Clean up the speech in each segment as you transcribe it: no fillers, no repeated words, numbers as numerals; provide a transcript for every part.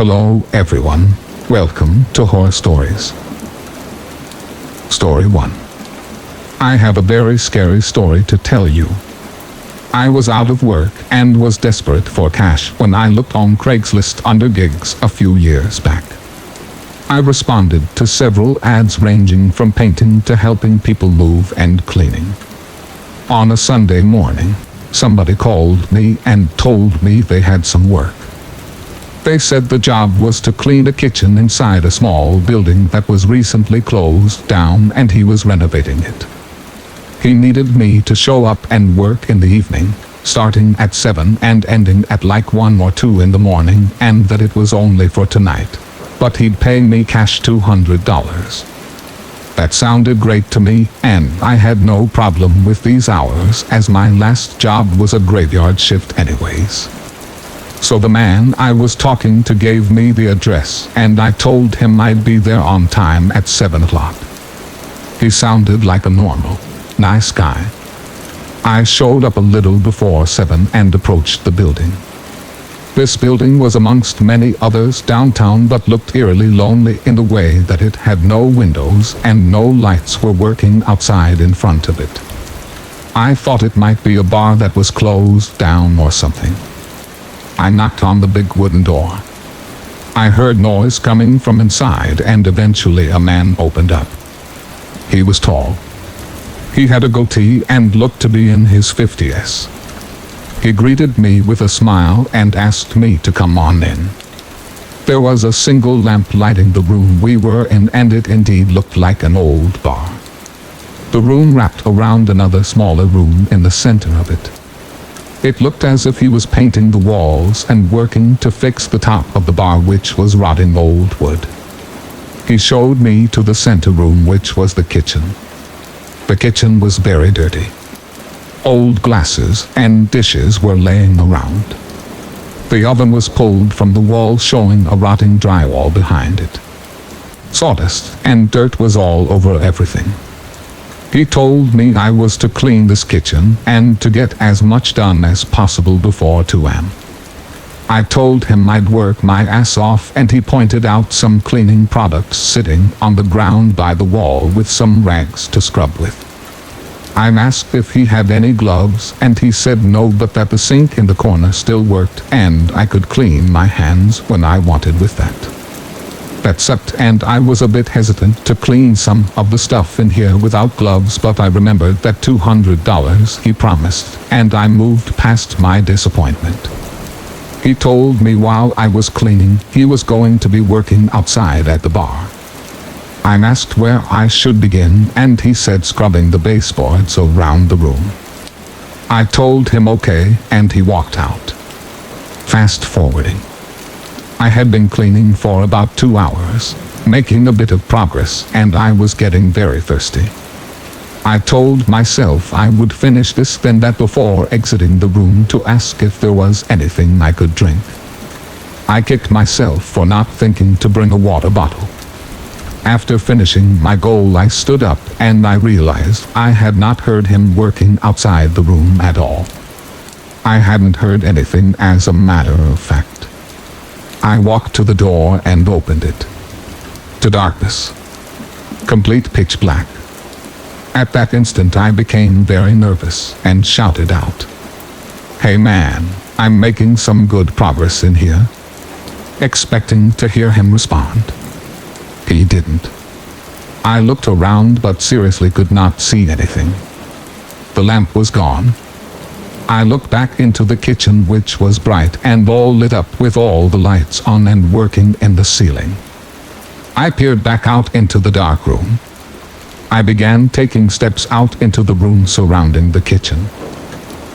Hello everyone, welcome to Horror Stories. Story 1. I have a very scary story to tell you. I was out of work and was desperate for cash when I looked on Craigslist under gigs a few years back. I responded to several ads ranging from painting to helping people move and cleaning. On a Sunday morning, somebody called me and told me they had some work. They said the job was to clean a kitchen inside a small building that was recently closed down and he was renovating it. He needed me to show up and work in the evening, starting at 7 and ending at like 1 or 2 in the morning, and that it was only for tonight. But he'd pay me cash $200. That sounded great to me, and I had no problem with these hours as my last job was a graveyard shift anyways. So the man I was talking to gave me the address, and I told him I'd be there on time at 7 o'clock. He sounded like a normal, nice guy. I showed up a little before 7 and approached the building. This building was amongst many others downtown but looked eerily lonely in the way that it had no windows and no lights were working outside in front of it. I thought it might be a bar that was closed down or something. I knocked on the big wooden door. I heard noise coming from inside and eventually a man opened up. He was tall. He had a goatee and looked to be in his 50s. He greeted me with a smile and asked me to come on in. There was a single lamp lighting the room we were in, and it indeed looked like an old bar. The room wrapped around another smaller room in the center of it. It looked as if he was painting the walls and working to fix the top of the bar, which was rotting old wood. He showed me to the center room, which was the kitchen. The kitchen was very dirty. Old glasses and dishes were laying around. The oven was pulled from the wall, showing a rotting drywall behind it. Sawdust and dirt was all over everything. He told me I was to clean this kitchen and to get as much done as possible before 2 a.m. I told him I'd work my ass off, and he pointed out some cleaning products sitting on the ground by the wall with some rags to scrub with. I asked if he had any gloves, and he said no, but that the sink in the corner still worked and I could clean my hands when I wanted with that. That sucked, and I was a bit hesitant to clean some of the stuff in here without gloves, but I remembered that $200 he promised, and I moved past my disappointment. He told me while I was cleaning he was going to be working outside at the bar. I asked where I should begin, and he said scrubbing the baseboards around the room. I told him okay, and he walked out. Fast forwarding. I had been cleaning for about 2 hours, making a bit of progress, and I was getting very thirsty. I told myself I would finish this, then that before exiting the room to ask if there was anything I could drink. I kicked myself for not thinking to bring a water bottle. After finishing my goal, I stood up and I realized I had not heard him working outside the room at all. I hadn't heard anything, as a matter of fact. I walked to the door and opened it. To darkness. Complete pitch black. At that instant I became very nervous and shouted out, "Hey man, I'm making some good progress in here," expecting to hear him respond. He didn't. I looked around but seriously could not see anything. The lamp was gone. I looked back into the kitchen, which was bright and all lit up with all the lights on and working in the ceiling. I peered back out into the dark room. I began taking steps out into the room surrounding the kitchen.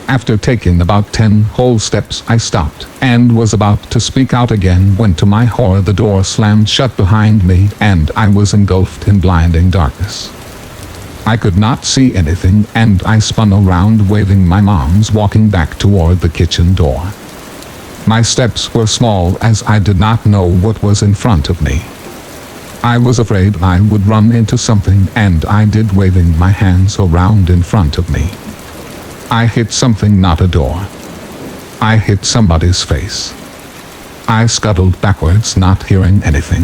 After taking about 10 whole steps, I stopped and was about to speak out again when, to my horror, the door slammed shut behind me and I was engulfed in blinding darkness. I could not see anything, and I spun around waving my arms, walking back toward the kitchen door. My steps were small as I did not know what was in front of me. I was afraid I would run into something, and I did, waving my hands around in front of me. I hit something, not a door. I hit somebody's face. I scuttled backwards, not hearing anything.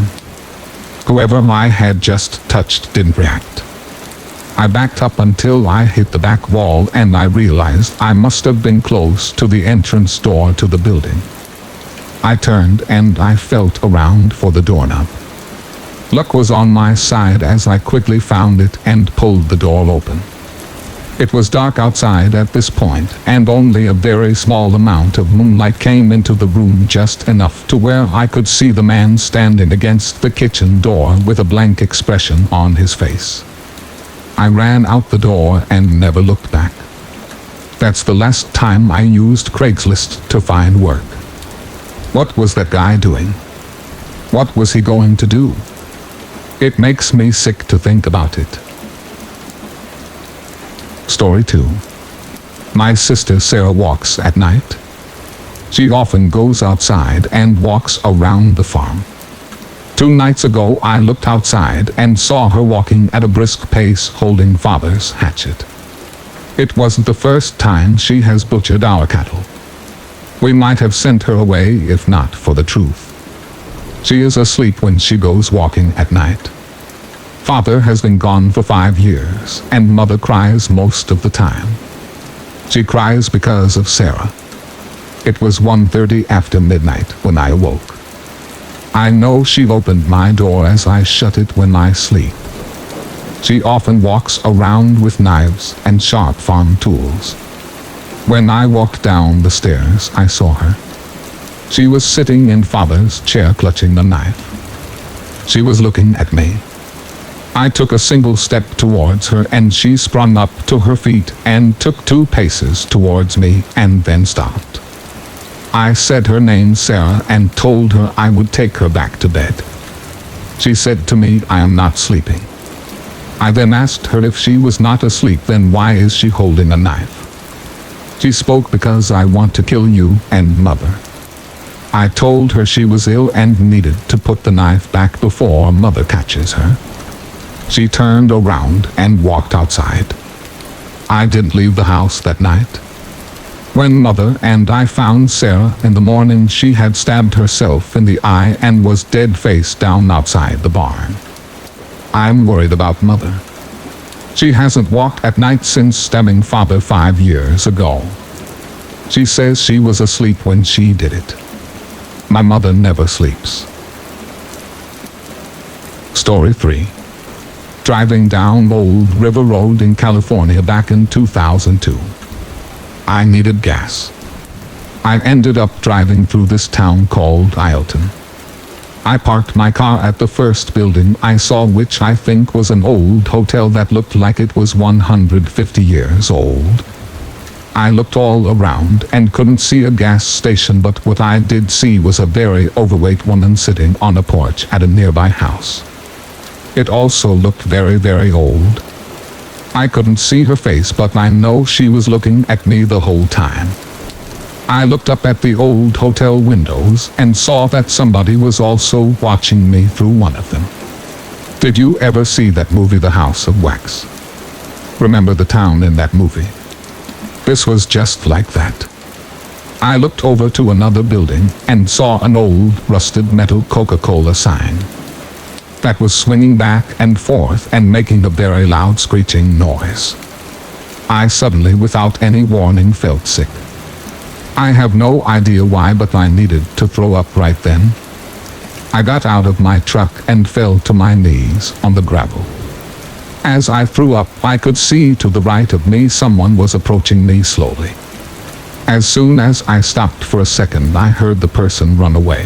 Whoever I had just touched didn't react. I backed up until I hit the back wall and I realized I must have been close to the entrance door to the building. I turned and I felt around for the doorknob. Luck was on my side as I quickly found it and pulled the door open. It was dark outside at this point, and only a very small amount of moonlight came into the room, just enough to where I could see the man standing against the kitchen door with a blank expression on his face. I ran out the door and never looked back. That's the last time I used Craigslist to find work. What was that guy doing? What was he going to do? It makes me sick to think about it. Story 2. My sister Sarah walks at night. She often goes outside and walks around the farm. 2 nights ago I looked outside and saw her walking at a brisk pace holding Father's hatchet. It wasn't the first time she has butchered our cattle. We might have sent her away if not for the truth. She is asleep when she goes walking at night. Father has been gone for 5 years, and Mother cries most of the time. She cries because of Sarah. It was 1:30 after midnight when I awoke. I know she opened my door as I shut it when I sleep. She often walks around with knives and sharp farm tools. When I walked down the stairs, I saw her. She was sitting in Father's chair clutching the knife. She was looking at me. I took a single step towards her and she sprung up to her feet and took 2 paces towards me and then stopped. I said her name Sarah and told her I would take her back to bed. She said to me, "I am not sleeping." I then asked her if she was not asleep, then why is she holding a knife? She spoke, "Because I want to kill you and Mother." I told her she was ill and needed to put the knife back before Mother catches her. She turned around and walked outside. I didn't leave the house that night. When Mother and I found Sarah in the morning, she had stabbed herself in the eye and was dead face down outside the barn. I'm worried about Mother. She hasn't walked at night since stabbing Father 5 years ago. She says she was asleep when she did it. My mother never sleeps. Story 3. Driving down Old River Road in California back in 2002. I needed gas. I ended up driving through this town called Ileton. I parked my car at the first building I saw, which I think was an old hotel that looked like it was 150 years old. I looked all around and couldn't see a gas station, but what I did see was a very overweight woman sitting on a porch at a nearby house. It also looked very, very old. I couldn't see her face, but I know she was looking at me the whole time. I looked up at the old hotel windows and saw that somebody was also watching me through one of them. Did you ever see that movie, The House of Wax? Remember the town in that movie? This was just like that. I looked over to another building and saw an old rusted metal Coca-Cola sign that was swinging back and forth and making a very loud screeching noise. I suddenly, without any warning, felt sick. I have no idea why, but I needed to throw up right then. I got out of my truck and fell to my knees on the gravel. As I threw up, I could see to the right of me someone was approaching me slowly. As soon as I stopped for a second, I heard the person run away.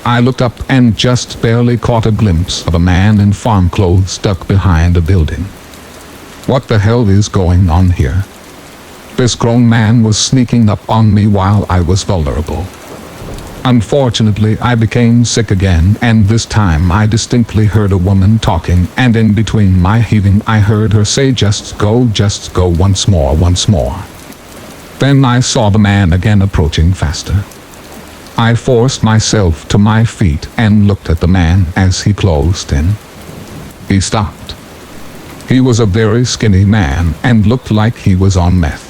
I looked up and just barely caught a glimpse of a man in farm clothes stuck behind a building. What the hell is going on here? This grown man was sneaking up on me while I was vulnerable. Unfortunately, I became sick again, and this time I distinctly heard a woman talking, and in between my heaving I heard her say, just go once more, once more." Then I saw the man again approaching faster. I forced myself to my feet and looked at the man as he closed in. He stopped. He was a very skinny man and looked like he was on meth.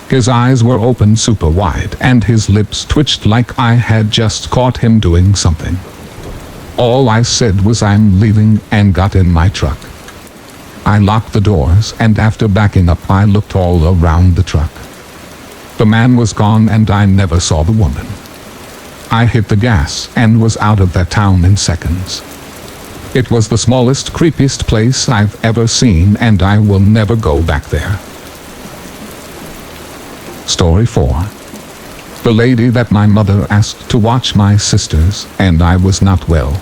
His eyes were open super wide and his lips twitched like I had just caught him doing something. All I said was I'm leaving and got in my truck. I locked the doors and after backing up I looked all around the truck. The man was gone and I never saw the woman. I hit the gas and was out of that town in seconds. It was the smallest, creepiest place I've ever seen and I will never go back there. Story 4. The lady that my mother asked to watch my sisters, and I was not well.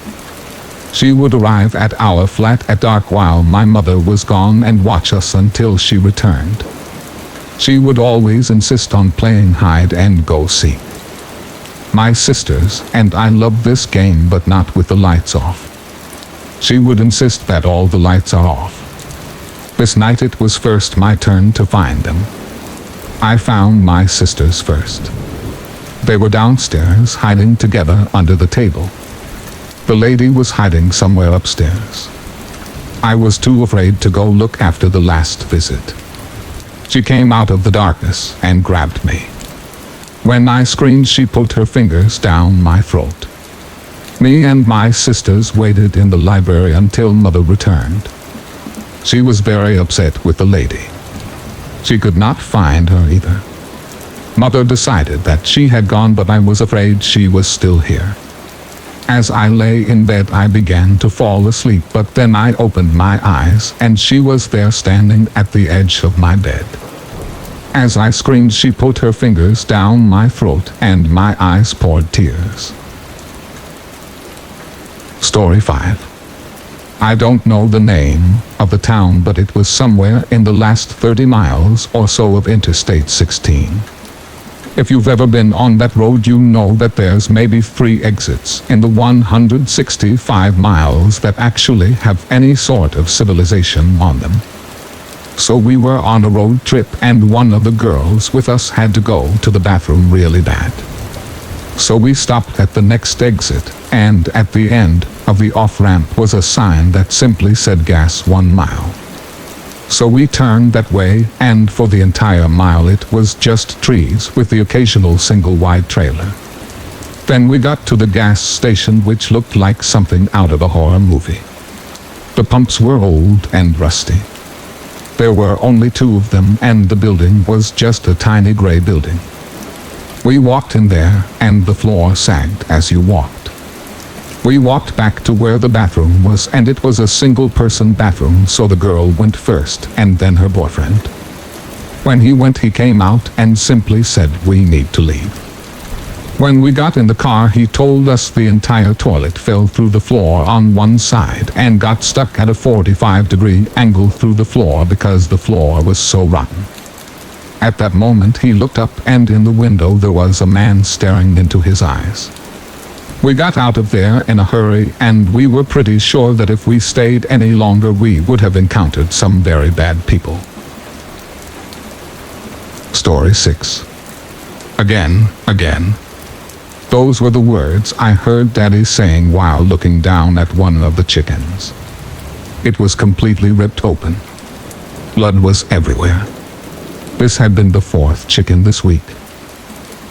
She would arrive at our flat at dark while my mother was gone and watch us until she returned. She would always insist on playing hide and go seek. My sisters and I loved this game but not with the lights off. She would insist that all the lights are off. This night it was first my turn to find them. I found my sisters first. They were downstairs hiding together under the table. The lady was hiding somewhere upstairs. I was too afraid to go look after the last visit. She came out of the darkness and grabbed me. When I screamed, she put her fingers down my throat. Me and my sisters waited in the library until Mother returned. She was very upset with the lady. She could not find her either. Mother decided that she had gone, but I was afraid she was still here. As I lay in bed, I began to fall asleep, but then I opened my eyes and she was there standing at the edge of my bed. As I screamed, she put her fingers down my throat and my eyes poured tears. Story 5. I don't know the name of the town, but it was somewhere in the last 30 miles or so of Interstate 16. If you've ever been on that road, you know that there's maybe 3 exits in the 165 miles that actually have any sort of civilization on them. So we were on a road trip and one of the girls with us had to go to the bathroom really bad. So we stopped at the next exit, and at the end of the off-ramp was a sign that simply said gas 1 mile. So we turned that way, and for the entire mile it was just trees with the occasional single-wide trailer. Then we got to the gas station, which looked like something out of a horror movie. The pumps were old and rusty. There were only 2 of them, and the building was just a tiny gray building. We walked in there, and the floor sagged as you walked. We walked back to where the bathroom was, and it was a single-person bathroom, so the girl went first, and then her boyfriend. When he went, he came out and simply said, "We need to leave." When we got in the car, he told us the entire toilet fell through the floor on one side and got stuck at a 45-degree angle through the floor because the floor was so rotten. At that moment he looked up, and in the window there was a man staring into his eyes. We got out of there in a hurry, and we were pretty sure that if we stayed any longer we would have encountered some very bad people. Story 6. Again. Those were the words I heard Daddy saying while looking down at one of the chickens. It was completely ripped open. Blood was everywhere. This had been the 4th chicken this week.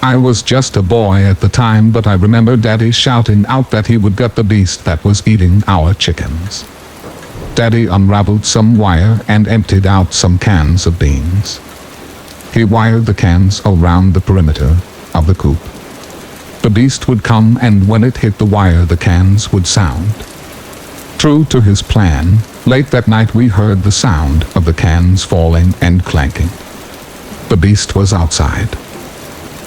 I was just a boy at the time, but I remember Daddy shouting out that he would gut the beast that was eating our chickens. Daddy unraveled some wire and emptied out some cans of beans. He wired the cans around the perimeter of the coop. The beast would come, and when it hit the wire the cans would sound. True to his plan, late that night we heard the sound of the cans falling and clanking. The beast was outside.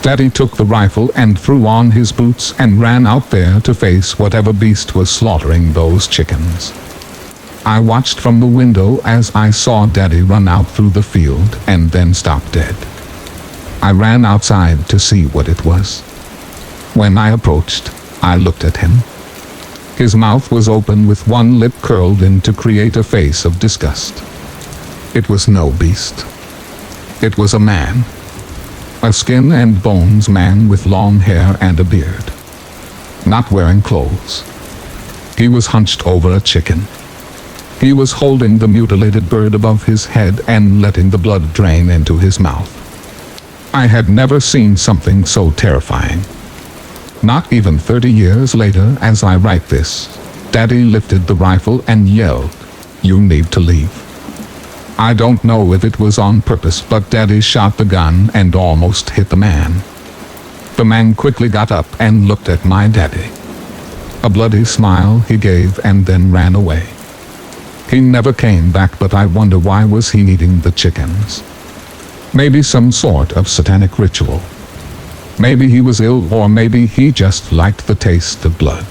Daddy took the rifle and threw on his boots and ran out there to face whatever beast was slaughtering those chickens. I watched from the window as I saw Daddy run out through the field and then stop dead. I ran outside to see what it was. When I approached, I looked at him. His mouth was open with one lip curled in to create a face of disgust. It was no beast. It was a man. A skin and bones man with long hair and a beard. Not wearing clothes. He was hunched over a chicken. He was holding the mutilated bird above his head and letting the blood drain into his mouth. I had never seen something so terrifying. Not even 30 years later, as I write this, Daddy lifted the rifle and yelled, "You need to leave." I don't know if it was on purpose, but Daddy shot the gun and almost hit the man. The man quickly got up and looked at my daddy. A bloody smile he gave and then ran away. He never came back, but I wonder why was he eating the chickens? Maybe some sort of satanic ritual. Maybe he was ill, or maybe he just liked the taste of blood.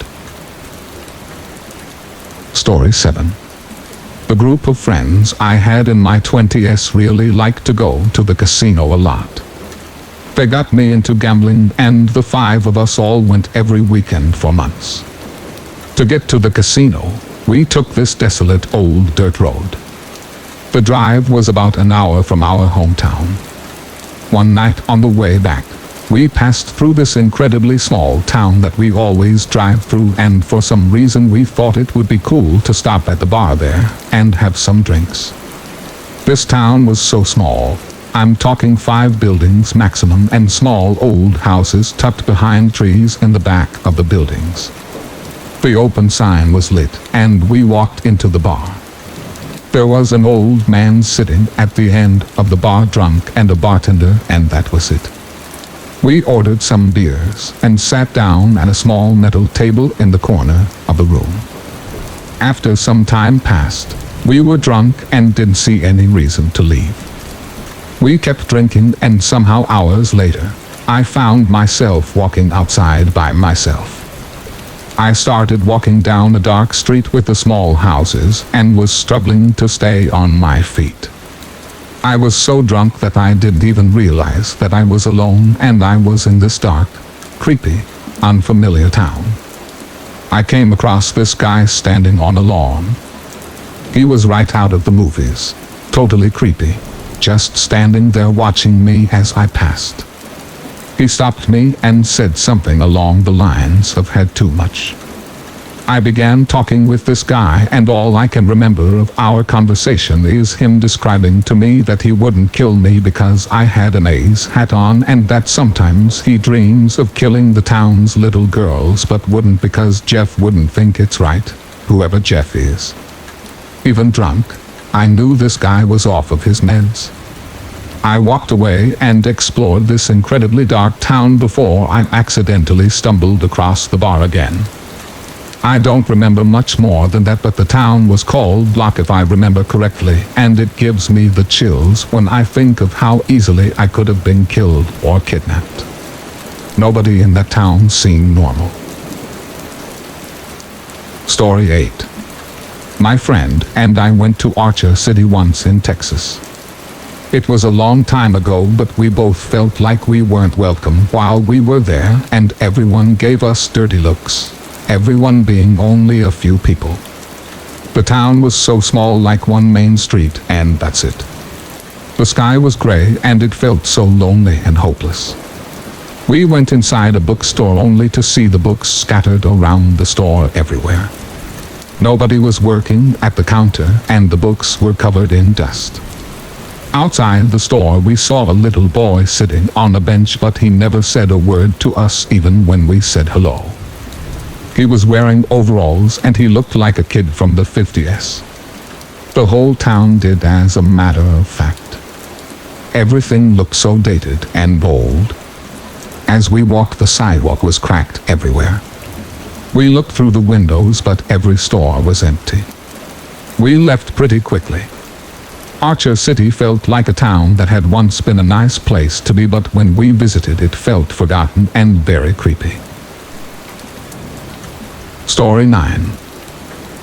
Story 7. The group of friends I had in my 20s really liked to go to the casino a lot. They got me into gambling, and the 5 of us all went every weekend for months. To get to the casino, we took this desolate old dirt road. The drive was about an hour from our hometown. One night on the way back, we passed through this incredibly small town that we always drive through, and for some reason we thought it would be cool to stop at the bar there and have some drinks. This town was so small. I'm talking 5 buildings maximum and small old houses tucked behind trees in the back of the buildings. The open sign was lit, and we walked into the bar. There was an old man sitting at the end of the bar drunk and a bartender, and that was it. We ordered some beers and sat down at a small metal table in the corner of the room. After some time passed, we were drunk and didn't see any reason to leave. We kept drinking, and somehow hours later, I found myself walking outside by myself. I started walking down a dark street with the small houses and was struggling to stay on my feet. I was so drunk that I didn't even realize that I was alone, and I was in this dark, creepy, unfamiliar town. I came across this guy standing on a lawn. He was right out of the movies, totally creepy, just standing there watching me as I passed. He stopped me and said something along the lines of "had too much." I began talking with this guy, and all I can remember of our conversation is him describing to me that he wouldn't kill me because I had an A's hat on, and that sometimes he dreams of killing the town's little girls but wouldn't because Jeff wouldn't think it's right, whoever Jeff is. Even drunk, I knew this guy was off of his meds. I walked away and explored this incredibly dark town before I accidentally stumbled across the bar again. I don't remember much more than that, but the town was called Block if I remember correctly, and it gives me the chills when I think of how easily I could have been killed or kidnapped. Nobody in that town seemed normal. Story 8. My friend and I went to Archer City once in Texas. It was a long time ago, but we both felt like we weren't welcome while we were there, and everyone gave us dirty looks, everyone being only a few people. The town was so small, like one main street, and that's it. The sky was gray, and it felt so lonely and hopeless. We went inside a bookstore only to see the books scattered around the store everywhere. Nobody was working at the counter, and the books were covered in dust. Outside the store we saw a little boy sitting on a bench, but he never said a word to us even when we said hello. He was wearing overalls and he looked like a kid from the 50s. The whole town did, as a matter of fact. Everything looked so dated and old. As we walked, the sidewalk was cracked everywhere. We looked through the windows, but every store was empty. We left pretty quickly. Archer City felt like a town that had once been a nice place to be, but when we visited it felt forgotten and very creepy. Story 9.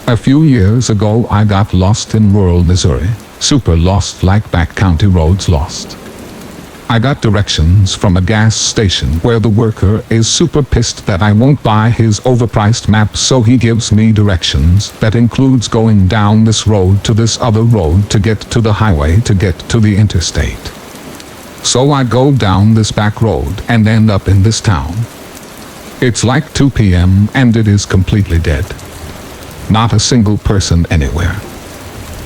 A few years ago I got lost in rural Missouri, super lost, like backcountry roads lost. I got directions from a gas station where the worker is super pissed that I won't buy his overpriced map, so he gives me directions that includes going down this road to this other road to get to the highway to get to the interstate. So I go down this back road and end up in this town. It's like 2 p.m. and it is completely dead. Not a single person anywhere.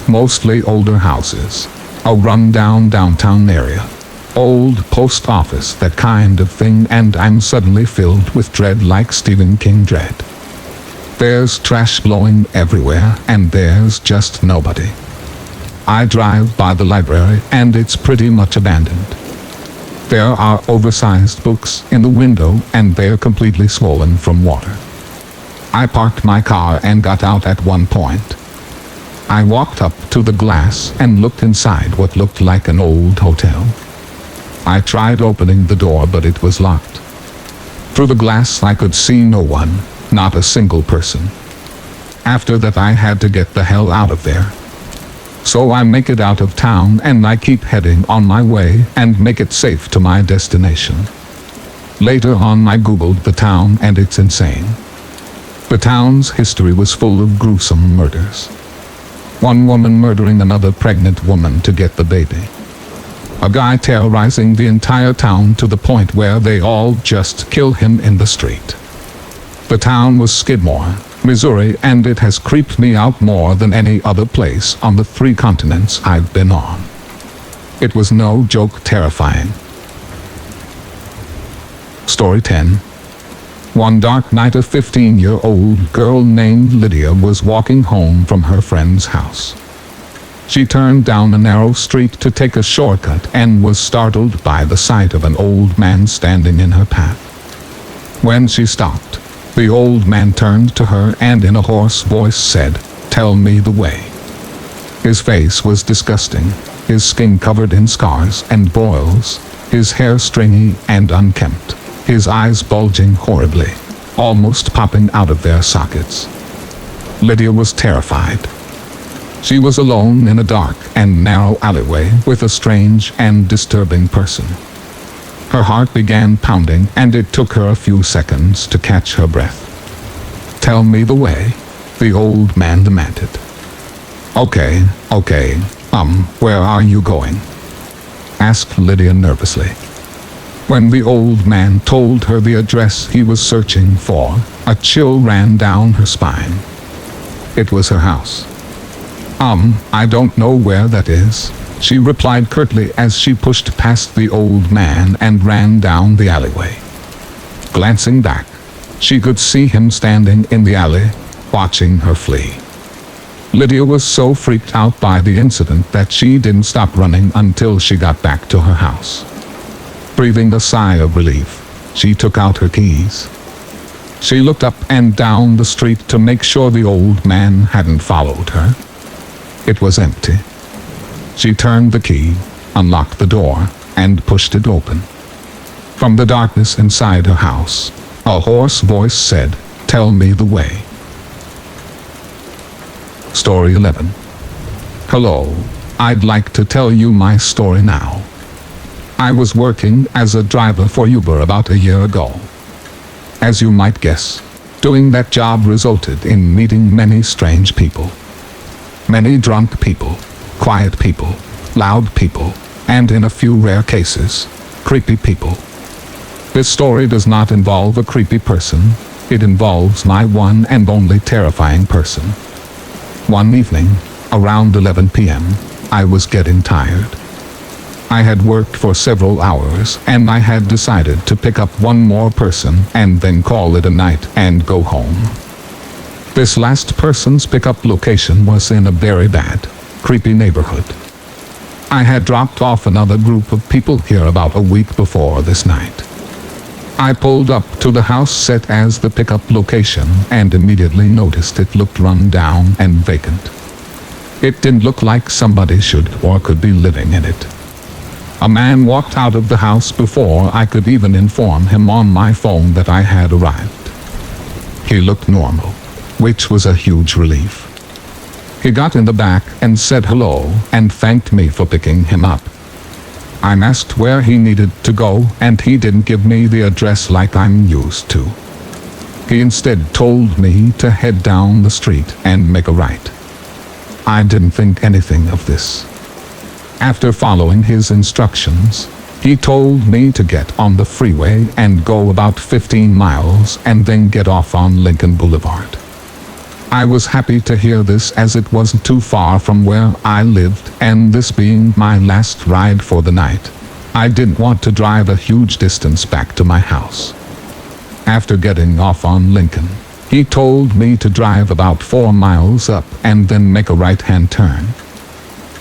Mostly older houses. A run-down downtown area. Old post office, that kind of thing, and I'm suddenly filled with dread like Stephen King dread. There's trash blowing everywhere, and there's just nobody. I drive by the library, and it's pretty much abandoned. There are oversized books in the window, and they're completely swollen from water. I parked my car and got out at one point. I walked up to the glass and looked inside what looked like an old hotel. I tried opening the door, but it was locked. Through the glass I could see no one, not a single person. After that I had to get the hell out of there. So I make it out of town, and I keep heading on my way and make it safe to my destination. Later on I googled the town, and it's insane. The town's history was full of gruesome murders. One woman murdering another pregnant woman to get the baby. A guy terrorizing the entire town to the point where they all just kill him in the street. The town was Skidmore, Missouri, and it has creeped me out more than any other place on the 3 continents I've been on. It was no joke terrifying. Story 10. One dark night, a 15-year-old girl named Lydia was walking home from her friend's house. She turned down a narrow street to take a shortcut and was startled by the sight of an old man standing in her path. When she stopped, the old man turned to her and in a hoarse voice said, "Tell me the way." His face was disgusting, his skin covered in scars and boils, his hair stringy and unkempt, his eyes bulging horribly, almost popping out of their sockets. Lydia was terrified. She was alone in a dark and narrow alleyway with a strange and disturbing person. Her heart began pounding, and it took her a few seconds to catch her breath. "Tell me the way," the old man demanded. Okay, where are you going?" asked Lydia nervously. When the old man told her the address he was searching for, a chill ran down her spine. It was her house. I don't know where that is," she replied curtly as she pushed past the old man and ran down the alleyway. Glancing back, she could see him standing in the alley, watching her flee. Lydia was so freaked out by the incident that she didn't stop running until she got back to her house. Breathing a sigh of relief, she took out her keys. She looked up and down the street to make sure the old man hadn't followed her. It was empty. She turned the key, unlocked the door, and pushed it open. From the darkness inside her house, a hoarse voice said, "Tell me the way." Story 11. Hello, I'd like to tell you my story now. I was working as a driver for Uber about a year ago. As you might guess, doing that job resulted in meeting many strange people. Many drunk people, quiet people, loud people, and in a few rare cases, creepy people. This story does not involve a creepy person. It involves my one and only terrifying person. One evening, around 11 p.m., I was getting tired. I had worked for several hours, and I had decided to pick up one more person and then call it a night and go home. This last person's pickup location was in a very bad, creepy neighborhood. I had dropped off another group of people here about a week before this night. I pulled up to the house set as the pickup location and immediately noticed it looked run down and vacant. It didn't look like somebody should or could be living in it. A man walked out of the house before I could even inform him on my phone that I had arrived. He looked normal, which was a huge relief. He got in the back and said hello and thanked me for picking him up. I asked where he needed to go, and he didn't give me the address like I'm used to. He instead told me to head down the street and make a right. I didn't think anything of this. After following his instructions, he told me to get on the freeway and go about 15 miles and then get off on Lincoln Boulevard. I was happy to hear this as it wasn't too far from where I lived, and this being my last ride for the night, I didn't want to drive a huge distance back to my house. After getting off on Lincoln, he told me to drive about 4 miles up and then make a right-hand turn.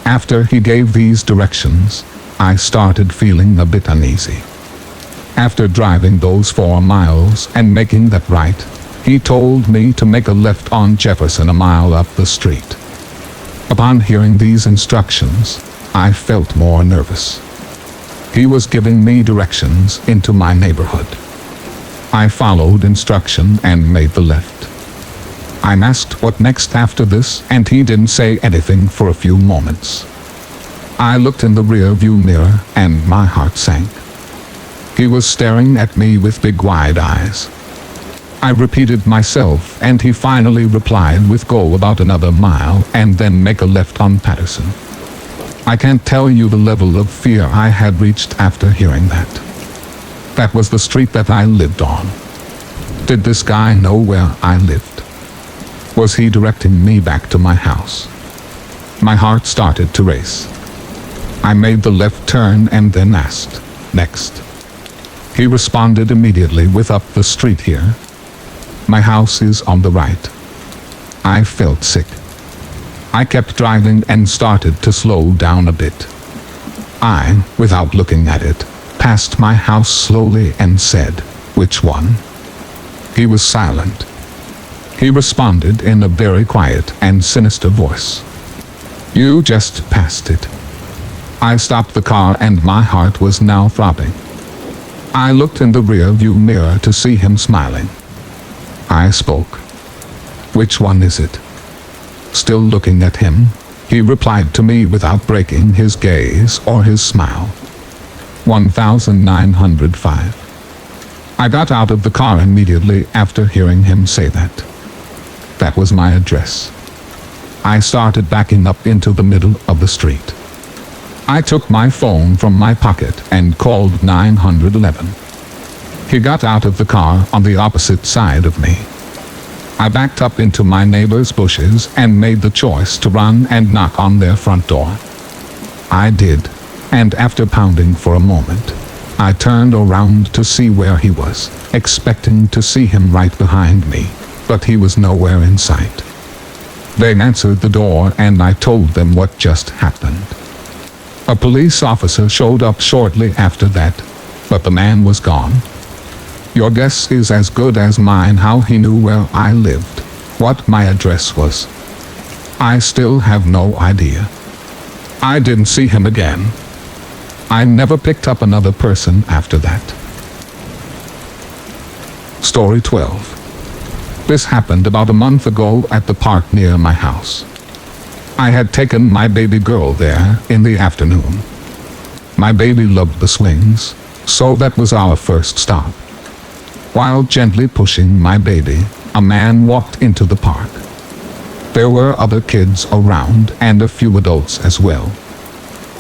After he gave these directions, I started feeling a bit uneasy. After driving those 4 miles and making that right, he told me to make a left on Jefferson a mile up the street. Upon hearing these instructions, I felt more nervous. He was giving me directions into my neighborhood. I followed instruction and made the left. I'm asked what next after this, and he didn't say anything for a few moments. I looked in the rear view mirror and my heart sank. He was staring at me with big wide eyes. I repeated myself and he finally replied with go about another mile and then make a left on Patterson. I can't tell you the level of fear I had reached after hearing that. That was the street that I lived on. Did this guy know where I lived? Was he directing me back to my house? My heart started to race. I made the left turn and then asked, "Next?" He responded immediately with "Up the street here. My house is on the right." I felt sick. I kept driving and started to slow down a bit. I, without looking at it, passed my house slowly and said, "Which one?" He was silent. He responded in a very quiet and sinister voice, "You just passed it." I stopped the car and my heart was now throbbing. I looked in the rear view mirror to see him smiling. I spoke. "Which one is it?" Still looking at him, he replied to me without breaking his gaze or his smile. 1905. I got out of the car immediately after hearing him say that. That was my address. I started backing up into the middle of the street. I took my phone from my pocket and called 911. He got out of the car on the opposite side of me. I backed up into my neighbor's bushes and made the choice to run and knock on their front door. I did, and after pounding for a moment, I turned around to see where he was, expecting to see him right behind me, but he was nowhere in sight. They answered the door and I told them what just happened. A police officer showed up shortly after that, but the man was gone. Your guess is as good as mine how he knew where I lived, what my address was. I still have no idea. I didn't see him again. I never picked up another person after that. Story 12. This happened about a month ago at the park near my house. I had taken my baby girl there in the afternoon. My baby loved the swings, so that was our first stop. While gently pushing my baby, a man walked into the park. There were other kids around and a few adults as well.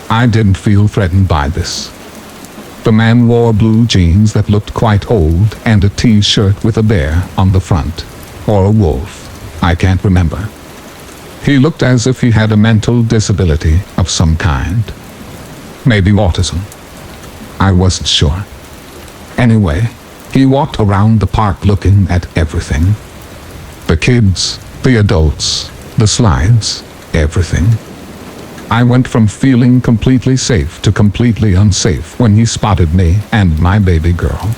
I didn't feel threatened by this. The man wore blue jeans that looked quite old and a t-shirt with a bear on the front, or a wolf, I can't remember. He looked as if he had a mental disability of some kind. Maybe autism. I wasn't sure. Anyway, he walked around the park looking at everything. The kids, the adults, the slides, everything. I went from feeling completely safe to completely unsafe when he spotted me and my baby girl.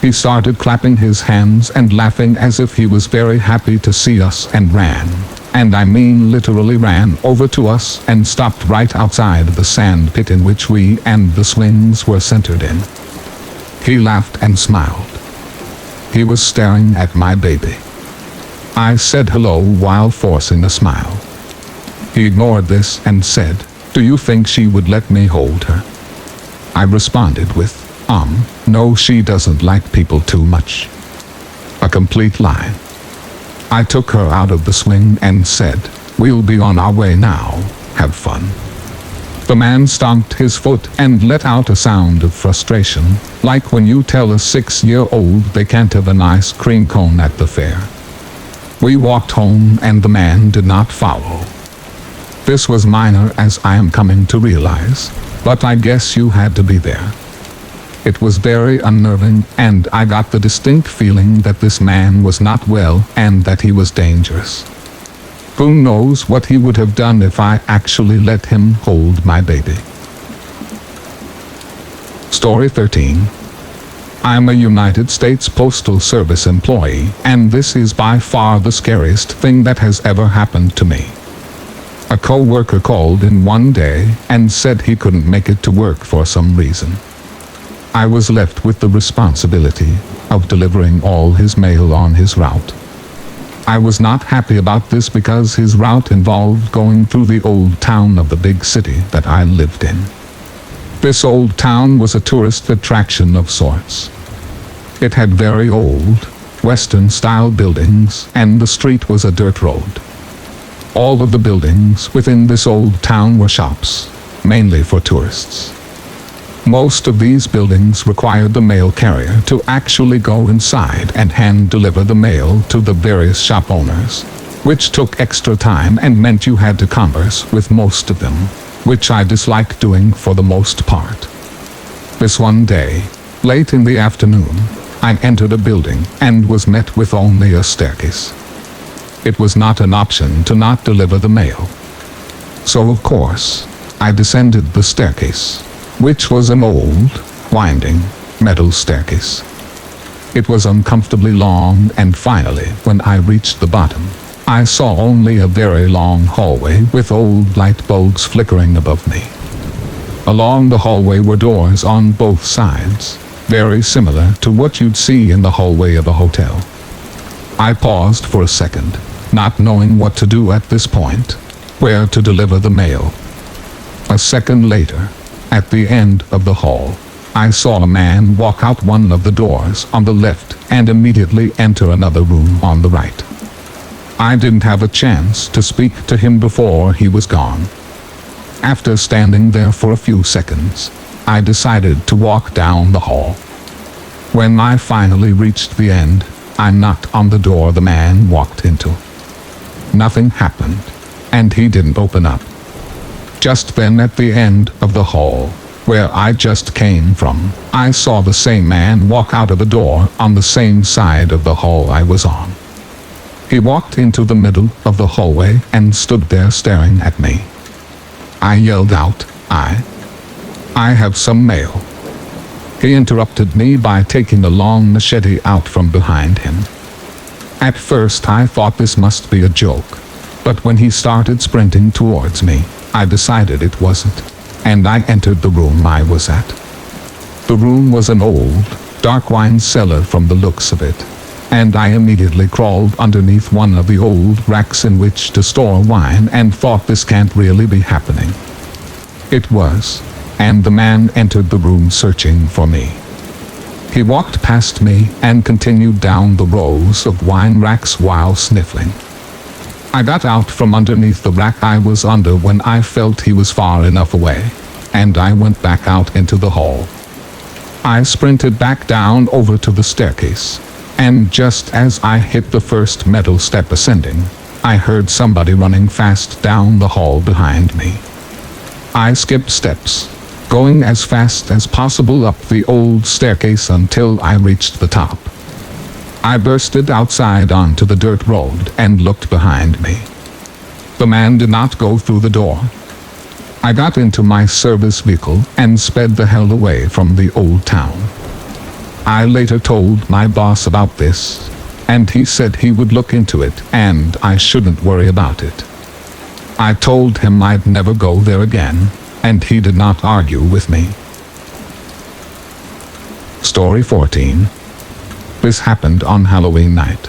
He started clapping his hands and laughing as if he was very happy to see us and ran. And I mean literally ran over to us and stopped right outside the sand pit in which we and the swings were centered in. He laughed and smiled. He was staring at my baby. I said hello while forcing a smile. He ignored this and said, "Do you think she would let me hold her?" I responded with, "No, she doesn't like people too much." A complete lie. I took her out of the swing and said, "We'll be on our way now, have fun." The man stomped his foot and let out a sound of frustration, like when you tell a 6-year-old they can't have an ice cream cone at the fair. We walked home and the man did not follow. This was minor, as I am coming to realize. But I guess you had to be there. It was very unnerving, and I got the distinct feeling that this man was not well and that he was dangerous. Who knows what he would have done if I actually let him hold my baby. Story 13. I'm a United States Postal Service employee, and this is by far the scariest thing that has ever happened to me. A co-worker called in one day and said he couldn't make it to work for some reason. I was left with the responsibility of delivering all his mail on his route. I was not happy about this because his route involved going through the old town of the big city that I lived in. This old town was a tourist attraction of sorts. It had very old, Western-style buildings, and the street was a dirt road. All of the buildings within this old town were shops, mainly for tourists. Most of these buildings required the mail carrier to actually go inside and hand-deliver the mail to the various shop owners, which took extra time and meant you had to converse with most of them, which I disliked doing for the most part. This one day, late in the afternoon, I entered a building and was met with only a staircase. It was not an option to not deliver the mail. So of course, I descended the staircase, which was an old, winding, metal staircase. It was uncomfortably long, and finally, when I reached the bottom, I saw only a very long hallway with old light bulbs flickering above me. Along the hallway were doors on both sides, very similar to what you'd see in the hallway of a hotel. I paused for a second, not knowing what to do at this point, where to deliver the mail. A second later, at the end of the hall, I saw a man walk out one of the doors on the left and immediately enter another room on the right. I didn't have a chance to speak to him before he was gone. After standing there for a few seconds, I decided to walk down the hall. When I finally reached the end, I knocked on the door the man walked into. Nothing happened, and he didn't open up. Just then, at the end of the hall, where I just came from, I saw the same man walk out of a door on the same side of the hall I was on. He walked into the middle of the hallway and stood there staring at me. I yelled out, I have some mail. He interrupted me by taking a long machete out from behind him. At first I thought this must be a joke, but when he started sprinting towards me, I decided it wasn't, and I entered the room I was at. The room was an old, dark wine cellar from the looks of it, and I immediately crawled underneath one of the old racks in which to store wine and thought, this can't really be happening. It was, and the man entered the room searching for me. He walked past me and continued down the rows of wine racks while sniffling. I got out from underneath the rack I was under when I felt he was far enough away, and I went back out into the hall. I sprinted back down over to the staircase, and just as I hit the first metal step ascending, I heard somebody running fast down the hall behind me. I skipped steps, going as fast as possible up the old staircase until I reached the top. I bursted outside onto the dirt road and looked behind me. The man did not go through the door. I got into my service vehicle and sped the hell away from the old town. I later told my boss about this, and he said he would look into it and I shouldn't worry about it. I told him I'd never go there again, and he did not argue with me. Story 14. This happened on Halloween night.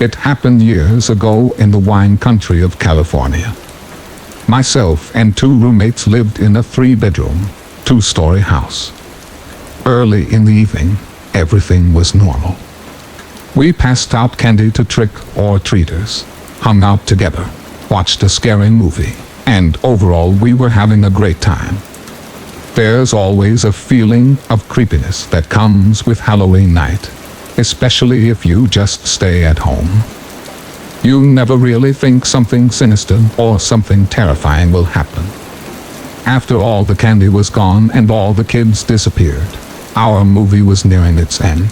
It happened years ago in the wine country of California. Myself and 2 roommates lived in a 3-bedroom, 2-story house. Early in the evening, everything was normal. We passed out candy to trick-or-treaters, hung out together, watched a scary movie, and overall we were having a great time. There's always a feeling of creepiness that comes with Halloween night, especially if you just stay at home. You never really think something sinister or something terrifying will happen. After all the candy was gone and all the kids disappeared, our movie was nearing its end.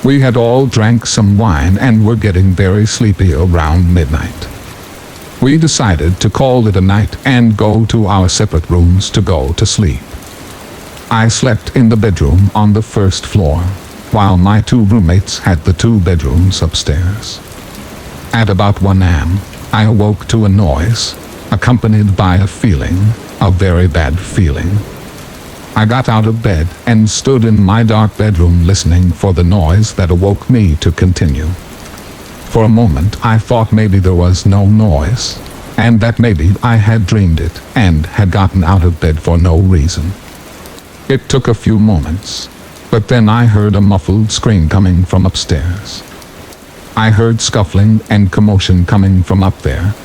We had all drank some wine and were getting very sleepy around midnight. We decided to call it a night and go to our separate rooms to go to sleep. I slept in the bedroom on the first floor, while my two roommates had the two bedrooms upstairs. At about 1 a.m., I awoke to a noise, accompanied by a feeling, a very bad feeling. I got out of bed and stood in my dark bedroom listening for the noise that awoke me to continue. For a moment I thought maybe there was no noise, and that maybe I had dreamed it and had gotten out of bed for no reason. It took a few moments, but then I heard a muffled scream coming from upstairs. I heard scuffling and commotion coming from up there.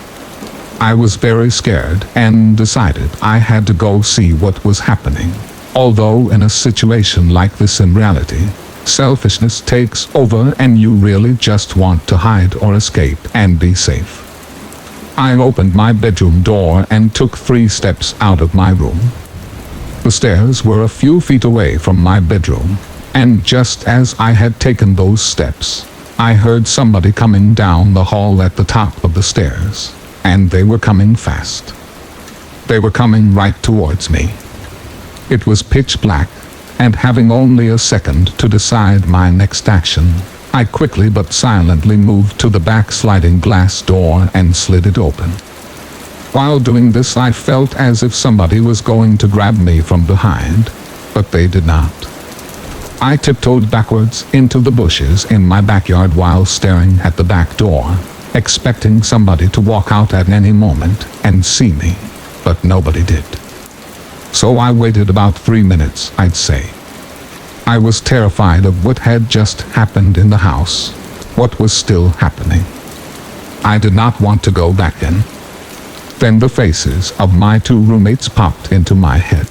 I was very scared and decided I had to go see what was happening. Although in a situation like this in reality, selfishness takes over and you really just want to hide or escape and be safe. I opened my bedroom door and took 3 steps out of my room. The stairs were a few feet away from my bedroom, and just as I had taken those steps, I heard somebody coming down the hall at the top of the stairs, and they were coming fast. They were coming right towards me. It was pitch black, and having only a second to decide my next action, I quickly but silently moved to the back sliding glass door and slid it open. While doing this, I felt as if somebody was going to grab me from behind, but they did not. I tiptoed backwards into the bushes in my backyard while staring at the back door, expecting somebody to walk out at any moment and see me, but nobody did. So I waited about 3 minutes, I'd say. I was terrified of what had just happened in the house, what was still happening. I did not want to go back in. Then the faces of my two roommates popped into my head.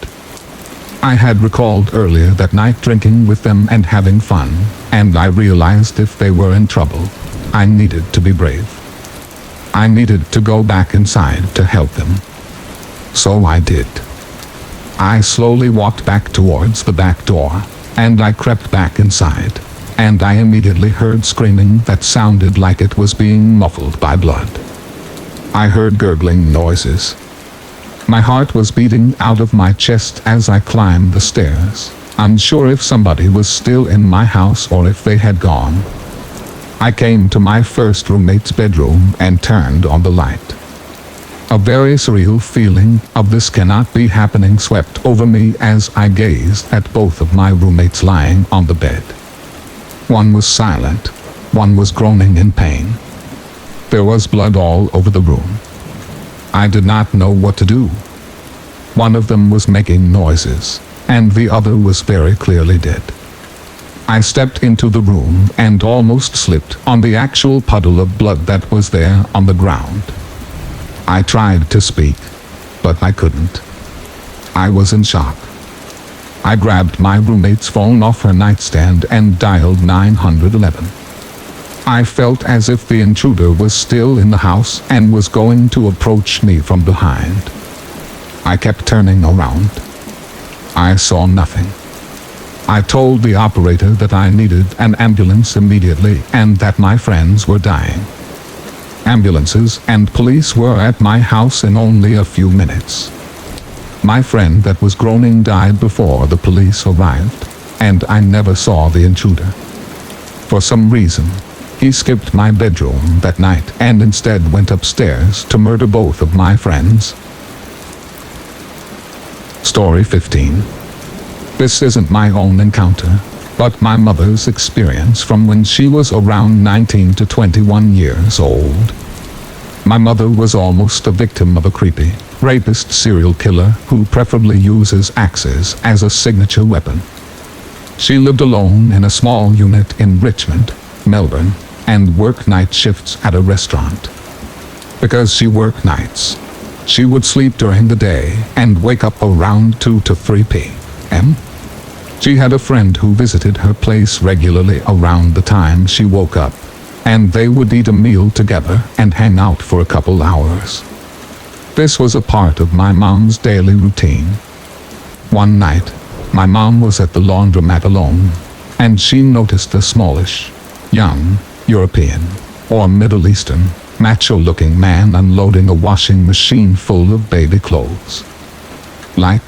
I had recalled earlier that night drinking with them and having fun, and I realized if they were in trouble, I needed to be brave. I needed to go back inside to help them. So I did. I slowly walked back towards the back door, and I crept back inside, and I immediately heard screaming that sounded like it was being muffled by blood. I heard gurgling noises. My heart was beating out of my chest as I climbed the stairs, unsure if somebody was still in my house or if they had gone. I came to my first roommate's bedroom and turned on the light. A very surreal feeling of this cannot be happening swept over me as I gazed at both of my roommates lying on the bed. One was silent, one was groaning in pain. There was blood all over the room. I did not know what to do. One of them was making noises, and the other was very clearly dead. I stepped into the room and almost slipped on the actual puddle of blood that was there on the ground. I tried to speak, but I couldn't. I was in shock. I grabbed my roommate's phone off her nightstand and dialed 911. I felt as if the intruder was still in the house and was going to approach me from behind. I kept turning around. I saw nothing. I told the operator that I needed an ambulance immediately and that my friends were dying. Ambulances and police were at my house in only a few minutes. My friend that was groaning died before the police arrived, and I never saw the intruder. For some reason, he skipped my bedroom that night and instead went upstairs to murder both of my friends. Story 15. This isn't my own encounter, but my mother's experience from when she was around 19 to 21 years old. My mother was almost a victim of a creepy, rapist serial killer who preferably uses axes as a signature weapon. She lived alone in a small unit in Richmond, Melbourne, and worked night shifts at a restaurant. Because she worked nights, she would sleep during the day and wake up around 2 to 3 p.m. She had a friend who visited her place regularly around the time she woke up, and they would eat a meal together and hang out for a couple hours. This was a part of my mom's daily routine. One night, my mom was at the laundromat alone, and she noticed a smallish, young, European, or Middle Eastern, macho-looking man unloading a washing machine full of baby clothes. Like,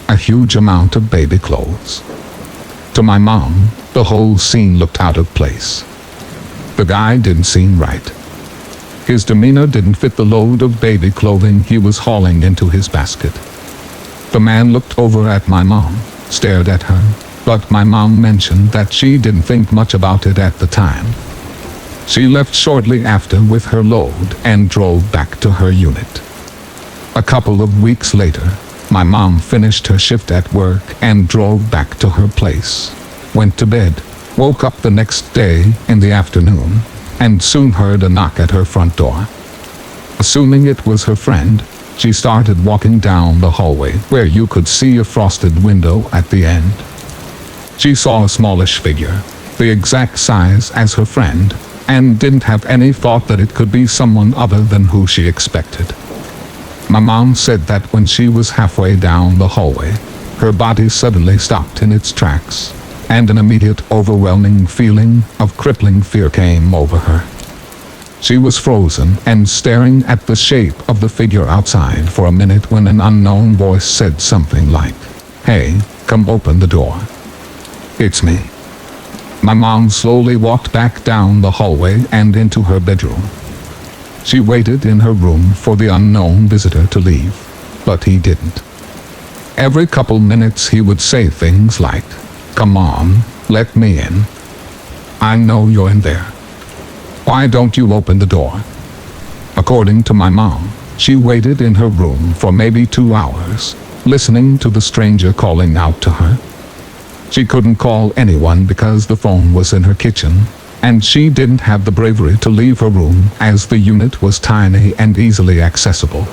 a huge amount of baby clothes. To my mom, the whole scene looked out of place. The guy didn't seem right. His demeanor didn't fit the load of baby clothing he was hauling into his basket. The man looked over at my mom, stared at her, but my mom mentioned that she didn't think much about it at the time. She left shortly after with her load and drove back to her unit. A couple of weeks later, my mom finished her shift at work and drove back to her place, went to bed, woke up the next day in the afternoon, and soon heard a knock at her front door. Assuming it was her friend, she started walking down the hallway where you could see a frosted window at the end. She saw a smallish figure, the exact size as her friend, and didn't have any thought that it could be someone other than who she expected. My mom said that when she was halfway down the hallway, her body suddenly stopped in its tracks, and an immediate overwhelming feeling of crippling fear came over her. She was frozen and staring at the shape of the figure outside for a minute when an unknown voice said something like, "Hey, come open the door." "It's me." My mom slowly walked back down the hallway and into her bedroom. She waited in her room for the unknown visitor to leave, but he didn't. Every couple minutes he would say things like, "Come on, let me in. I know you're in there. Why don't you open the door?" According to my mom, she waited in her room for maybe 2 hours, listening to the stranger calling out to her. She couldn't call anyone because the phone was in her kitchen, and she didn't have the bravery to leave her room as the unit was tiny and easily accessible.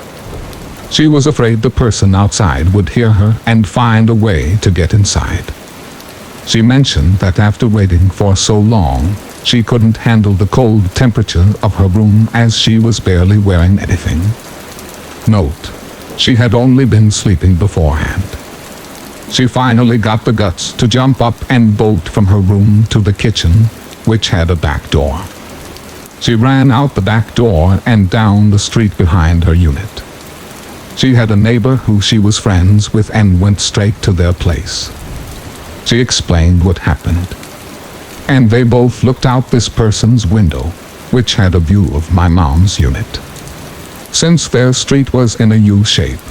She was afraid the person outside would hear her and find a way to get inside. She mentioned that after waiting for so long, she couldn't handle the cold temperature of her room as she was barely wearing anything. Note: she had only been sleeping beforehand. She finally got the guts to jump up and bolt from her room to the kitchen, which had a back door. She ran out the back door and down the street behind her unit. She had a neighbor who she was friends with and went straight to their place. She explained what happened, and they both looked out this person's window, which had a view of my mom's unit. Since their street was in a U shape,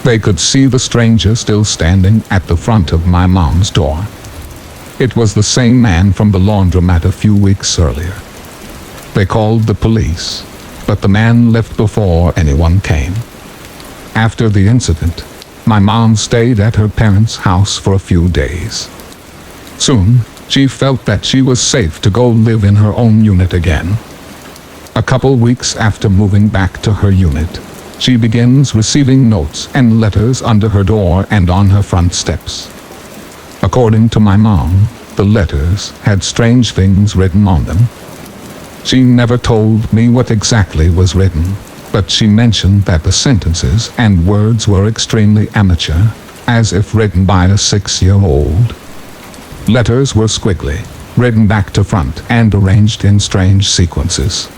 they could see the stranger still standing at the front of my mom's door. It was the same man from the laundromat a few weeks earlier. They called the police, but the man left before anyone came. After the incident, my mom stayed at her parents' house for a few days. Soon, she felt that she was safe to go live in her own unit again. A couple weeks after moving back to her unit, she begins receiving notes and letters under her door and on her front steps. According to my mom, the letters had strange things written on them. She never told me what exactly was written, but she mentioned that the sentences and words were extremely amateur, as if written by a 6-year-old. Letters were squiggly, written back to front and arranged in strange sequences.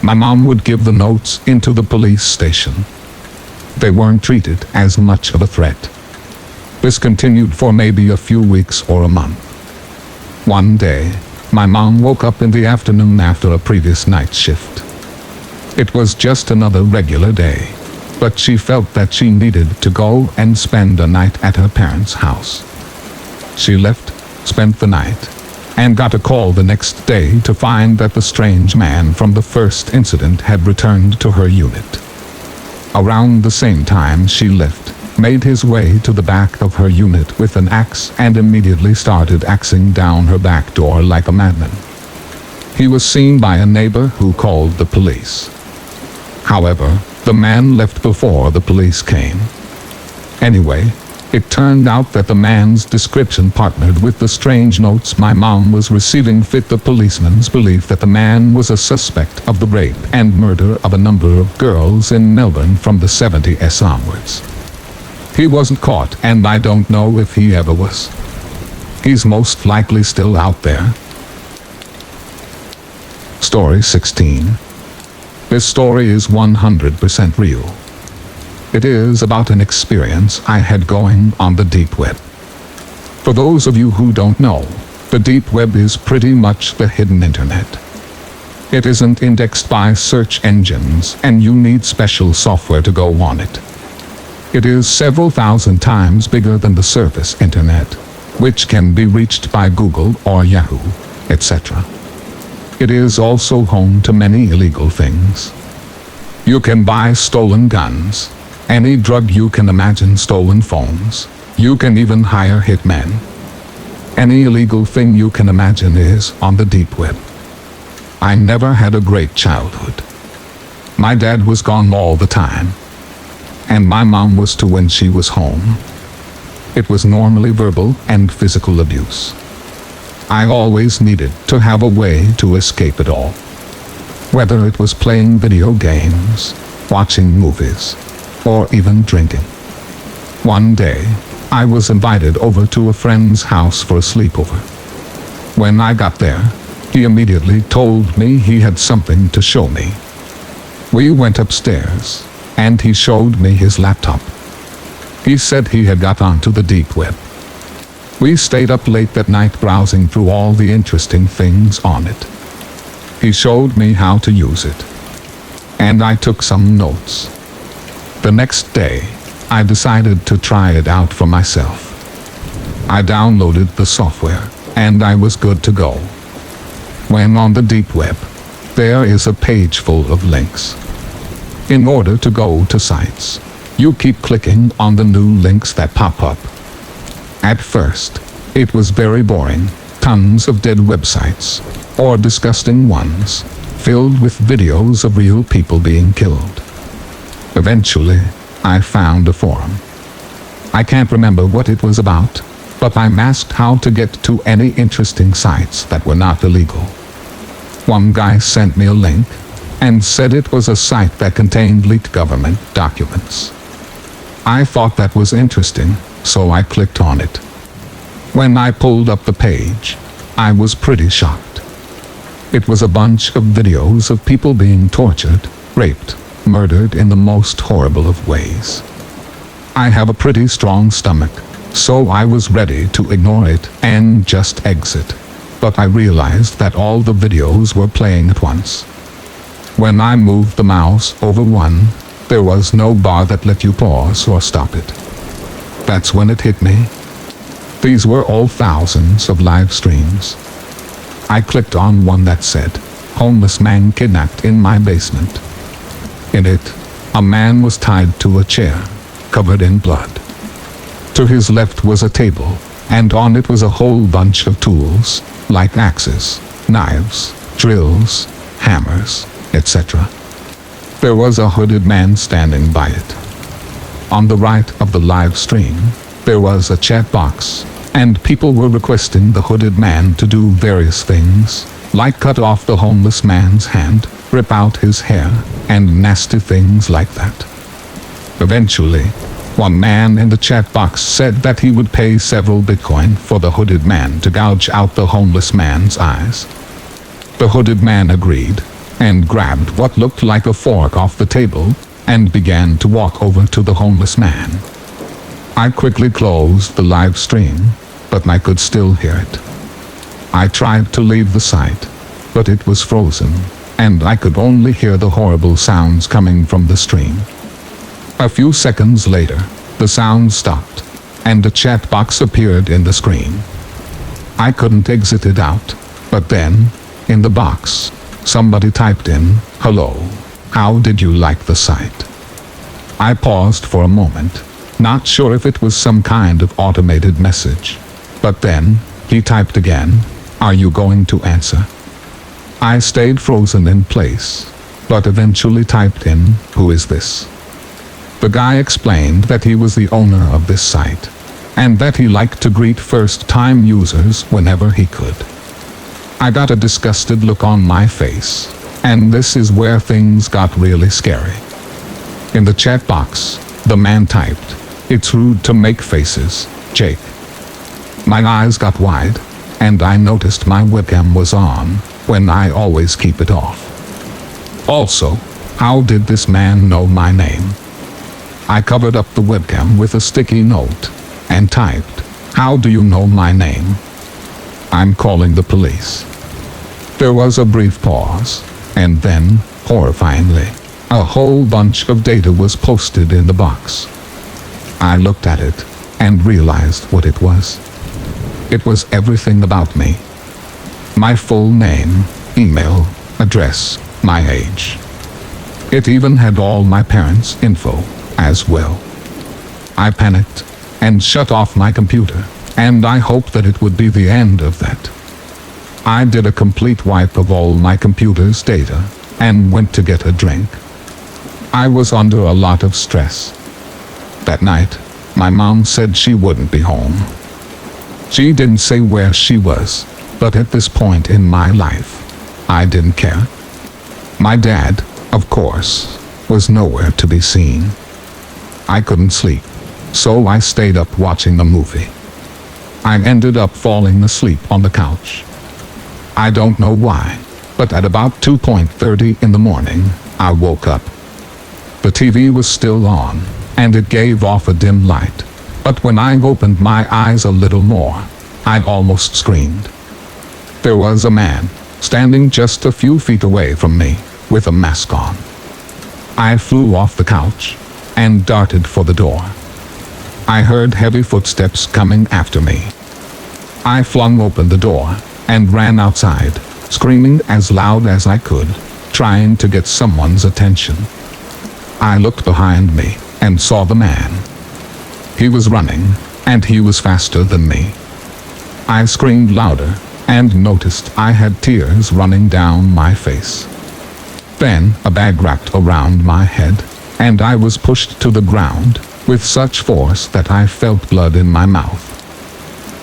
My mom would give the notes into the police station. They weren't treated as much of a threat. This continued for maybe a few weeks or a month. One day, my mom woke up in the afternoon after a previous night shift. It was just another regular day, but she felt that she needed to go and spend a night at her parents' house. She left, spent the night, and got a call the next day to find that the strange man from the first incident had returned to her unit. Around the same time she left, made his way to the back of her unit with an axe and immediately started axing down her back door like a madman. He was seen by a neighbor who called the police. However, the man left before the police came. Anyway, It turned out that the man's description partnered with the strange notes my mom was receiving fit the policeman's belief that the man was a suspect of the rape and murder of a number of girls in Melbourne from the 70s onwards. He wasn't caught, and I don't know if he ever was. He's most likely still out there. Story 16. This story is 100% real. It is about an experience I had going on the deep web. For those of you who don't know, the deep web is pretty much the hidden internet. It isn't indexed by search engines, and you need special software to go on it. It is several thousand times bigger than the surface internet, which can be reached by Google or Yahoo, etc. It is also home to many illegal things. You can buy stolen guns, any drug you can imagine, stolen phones. You can even hire hitmen. Any illegal thing you can imagine is on the deep web. I never had a great childhood. My dad was gone all the time, and my mom was too when she was home. It was normally verbal and physical abuse. I always needed to have a way to escape it all. Whether it was playing video games, watching movies, or even drinking. One day, I was invited over to a friend's house for a sleepover. When I got there, he immediately told me he had something to show me. We went upstairs, and he showed me his laptop. He said he had got onto the deep web. We stayed up late that night browsing through all the interesting things on it. He showed me how to use it, and I took some notes. The next day, I decided to try it out for myself. I downloaded the software, and I was good to go. When on the deep web, there is a page full of links. In order to go to sites, you keep clicking on the new links that pop up. At first, it was very boring, tons of dead websites, or disgusting ones, filled with videos of real people being killed. Eventually, I found a forum. I can't remember what it was about, but I asked how to get to any interesting sites that were not illegal. One guy sent me a link, and said it was a site that contained leaked government documents. I thought that was interesting, so I clicked on it. When I pulled up the page, I was pretty shocked. It was a bunch of videos of people being tortured, raped, murdered in the most horrible of ways. I have a pretty strong stomach, so I was ready to ignore it and just exit. But I realized that all the videos were playing at once. When I moved the mouse over one, there was no bar that let you pause or stop it. That's when it hit me. These were all thousands of live streams. I clicked on one that said, "Homeless man kidnapped in my basement." In it, a man was tied to a chair, covered in blood. To his left was a table, and on it was a whole bunch of tools, like axes, knives, drills, hammers, etc. There was a hooded man standing by it. On the right of the live stream, there was a chat box, and people were requesting the hooded man to do various things, like cut off the homeless man's hand, rip out his hair, and nasty things like that. Eventually, one man in the chat box said that he would pay several Bitcoin for the hooded man to gouge out the homeless man's eyes. The hooded man agreed, and grabbed what looked like a fork off the table, and began to walk over to the homeless man. I quickly closed the live stream, but I could still hear it. I tried to leave the site, but it was frozen, and I could only hear the horrible sounds coming from the stream. A few seconds later, the sound stopped, and a chat box appeared in the screen. I couldn't exit it out, but then, in the box, somebody typed in, "Hello, how did you like the site?" I paused for a moment, not sure if it was some kind of automated message. But then, he typed again, "Are you going to answer?" I stayed frozen in place, but eventually typed in, "Who is this?" The guy explained that he was the owner of this site, and that he liked to greet first-time users whenever he could. I got a disgusted look on my face, and this is where things got really scary. In the chat box, the man typed, "It's rude to make faces, Jake." My eyes got wide, and I noticed my webcam was on, when I always keep it off. Also, how did this man know my name? I covered up the webcam with a sticky note, and typed, "How do you know my name? I'm calling the police." There was a brief pause, and then, horrifyingly, a whole bunch of data was posted in the box. I looked at it, and realized what it was. It was everything about me. My full name, email, address, my age. It even had all my parents' info, as well. I panicked, and shut off my computer, and I hoped that it would be the end of that. I did a complete wipe of all my computer's data, and went to get a drink. I was under a lot of stress. That night, my mom said she wouldn't be home. She didn't say where she was, but at this point in my life, I didn't care. My dad, of course, was nowhere to be seen. I couldn't sleep, so I stayed up watching the movie. I ended up falling asleep on the couch. I don't know why, but at about 2:30 in the morning, I woke up. The TV was still on, and it gave off a dim light, but when I opened my eyes a little more, I almost screamed. There was a man, standing just a few feet away from me, with a mask on. I flew off the couch, and darted for the door. I heard heavy footsteps coming after me. I flung open the door, and ran outside, screaming as loud as I could, trying to get someone's attention. I looked behind me, and saw the man. He was running, and he was faster than me. I screamed louder, and noticed I had tears running down my face. Then, a bag wrapped around my head, and I was pushed to the ground, with such force that I felt blood in my mouth.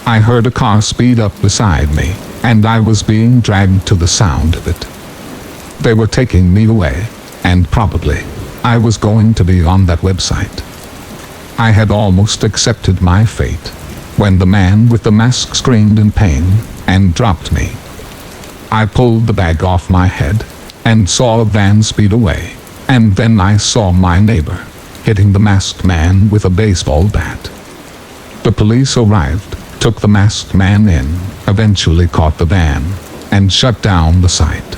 I heard a car speed up beside me, and I was being dragged to the sound of it. They were taking me away, and probably, I was going to be on that website. I had almost accepted my fate, when the man with the mask screamed in pain, and dropped me. I pulled the bag off my head, and saw a van speed away, and then I saw my neighbor, hitting the masked man with a baseball bat. The police arrived, took the masked man in, eventually caught the van, and shut down the site.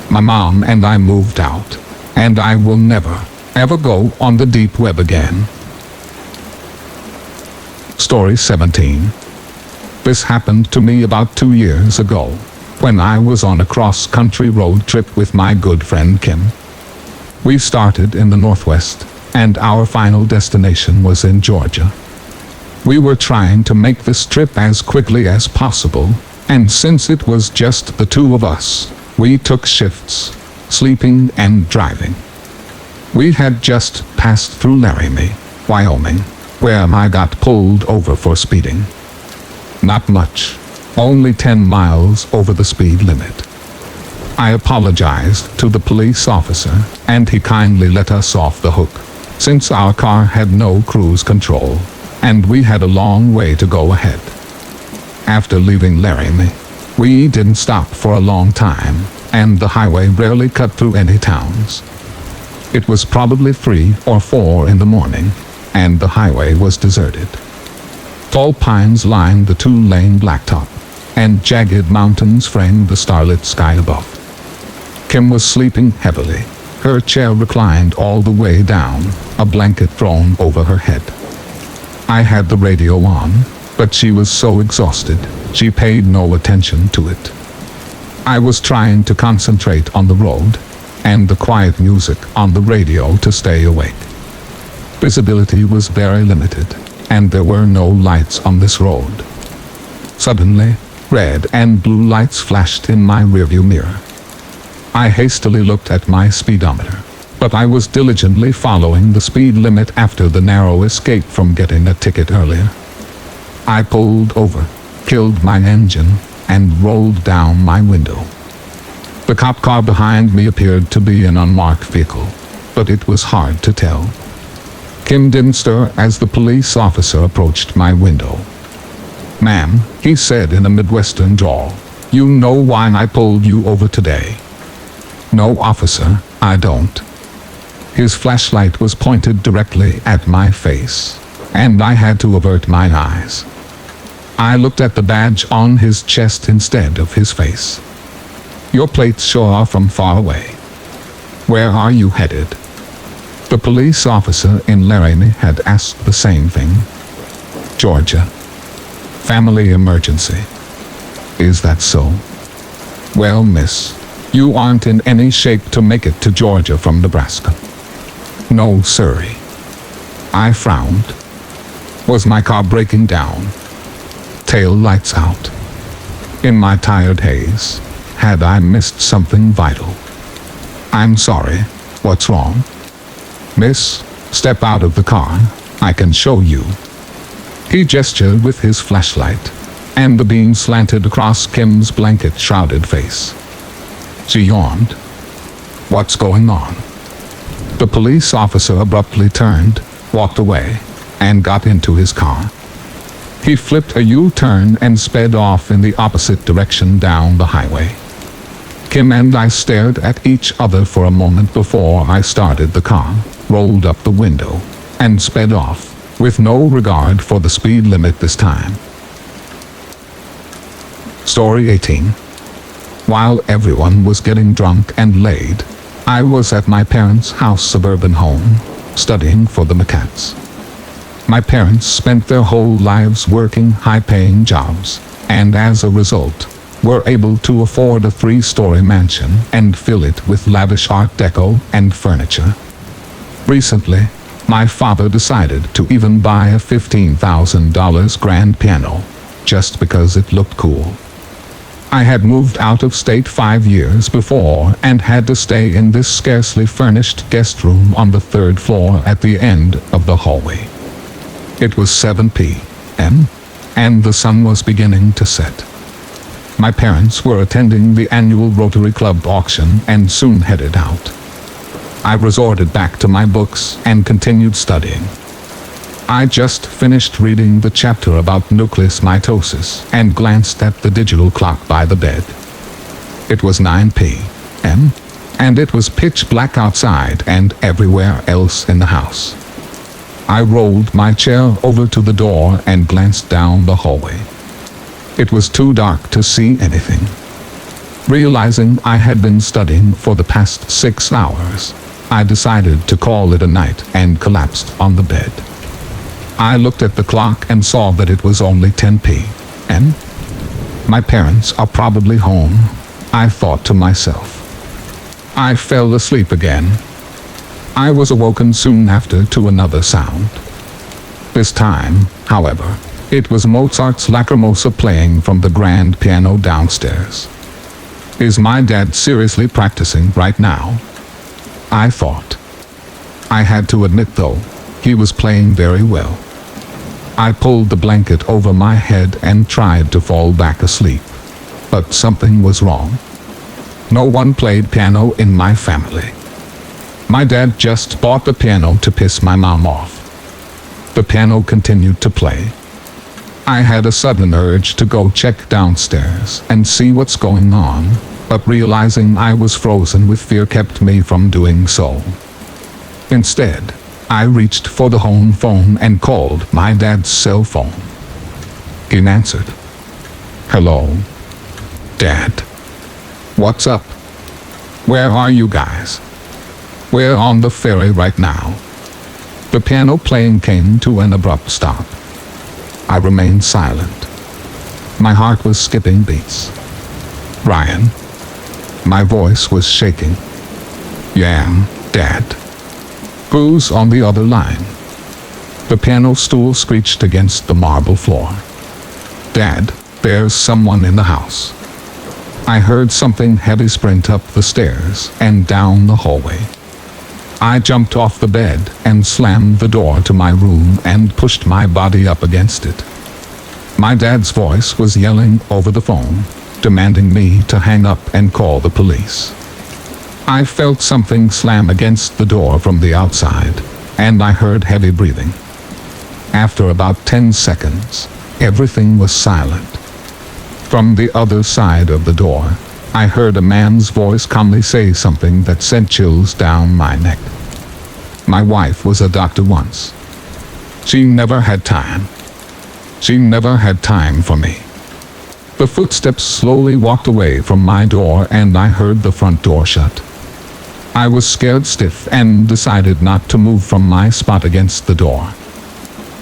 My mom and I moved out, and I will never, ever go on the deep web again. Story 17. This happened to me about 2 years ago, when I was on a cross-country road trip with my good friend Kim. We started in the Northwest, and our final destination was in Georgia. We were trying to make this trip as quickly as possible, and since it was just the two of us, we took shifts, sleeping and driving. We had just passed through Laramie, Wyoming, where I got pulled over for speeding. Not much, only 10 miles over the speed limit. I apologized to the police officer, and he kindly let us off the hook, since our car had no cruise control, and we had a long way to go ahead. After leaving Laramie, we didn't stop for a long time, and the highway rarely cut through any towns. It was probably 3 or 4 in the morning, and the highway was deserted. Tall pines lined the 2-lane blacktop, and jagged mountains framed the starlit sky above. Kim was sleeping heavily, her chair reclined all the way down, a blanket thrown over her head. I had the radio on, but she was so exhausted, she paid no attention to it. I was trying to concentrate on the road, and the quiet music on the radio to stay awake. Visibility was very limited, and there were no lights on this road. Suddenly, red and blue lights flashed in my rearview mirror. I hastily looked at my speedometer, but I was diligently following the speed limit after the narrow escape from getting a ticket earlier. I pulled over, killed my engine, and rolled down my window. The cop car behind me appeared to be an unmarked vehicle, but it was hard to tell. Kim didn't stir as the police officer approached my window. "Ma'am," he said in a Midwestern drawl, "you know why I pulled you over today?" "No, officer, I don't." His flashlight was pointed directly at my face, and I had to avert my eyes. I looked at the badge on his chest instead of his face. "Your plates show are from far away. Where are you headed?" The police officer in Laramie had asked the same thing. "Georgia. Family emergency." "Is that so?" "Well, miss, you aren't in any shape to make it to Georgia from Nebraska." "No, sirree." I frowned. Was my car breaking down? Tail lights out. In my tired haze, had I missed something vital? "I'm sorry, what's wrong?" "Miss, step out of the car, I can show you." He gestured with his flashlight, and the beam slanted across Kim's blanket-shrouded face. She yawned. "What's going on?" The police officer abruptly turned, walked away, and got into his car. He flipped a U-turn and sped off in the opposite direction down the highway. Kim and I stared at each other for a moment before I started the car, rolled up the window, and sped off, with no regard for the speed limit this time. Story 18. While everyone was getting drunk and laid, I was at my parents' house suburban home, studying for the MCATs. My parents spent their whole lives working high-paying jobs, and as a result, were able to afford a 3-story mansion and fill it with lavish art deco and furniture. Recently, my father decided to even buy a $15,000 grand piano, just because it looked cool. I had moved out of state 5 years before and had to stay in this scarcely furnished guest room on the 3rd floor at the end of the hallway. It was 7 p.m., and the sun was beginning to set. My parents were attending the annual Rotary Club auction and soon headed out. I resorted back to my books and continued studying. I just finished reading the chapter about nucleus mitosis and glanced at the digital clock by the bed. It was 9 p.m., and it was pitch black outside and everywhere else in the house. I rolled my chair over to the door and glanced down the hallway. It was too dark to see anything. Realizing I had been studying for the past 6 hours, I decided to call it a night and collapsed on the bed. I looked at the clock and saw that it was only 10 p.m. My parents are probably home, I thought to myself. I fell asleep again. I was awoken soon after to another sound. This time, however, it was Mozart's Lacrimosa playing from the grand piano downstairs. Is my dad seriously practicing right now? I thought. I had to admit though, he was playing very well. I pulled the blanket over my head and tried to fall back asleep. But something was wrong. No one played piano in my family. My dad just bought the piano to piss my mom off. The piano continued to play. I had a sudden urge to go check downstairs and see what's going on, but realizing I was frozen with fear kept me from doing so. Instead, I reached for the home phone and called my dad's cell phone. He answered. "Hello, Dad. What's up? Where are you guys?" "We're on the ferry right now." The piano playing came to an abrupt stop. I remained silent. My heart was skipping beats. "Ryan." My voice was shaking. "Yeah, Dad." "Who's on the other line?" The piano stool screeched against the marble floor. "Dad, there's someone in the house." I heard something heavy sprint up the stairs and down the hallway. I jumped off the bed and slammed the door to my room and pushed my body up against it. My dad's voice was yelling over the phone, demanding me to hang up and call the police. I felt something slam against the door from the outside, and I heard heavy breathing. After about 10 seconds, everything was silent. From the other side of the door, I heard a man's voice calmly say something that sent chills down my neck. My wife was a doctor once. She never had time. She never had time for me. The footsteps slowly walked away from my door and I heard the front door shut. I was scared stiff and decided not to move from my spot against the door.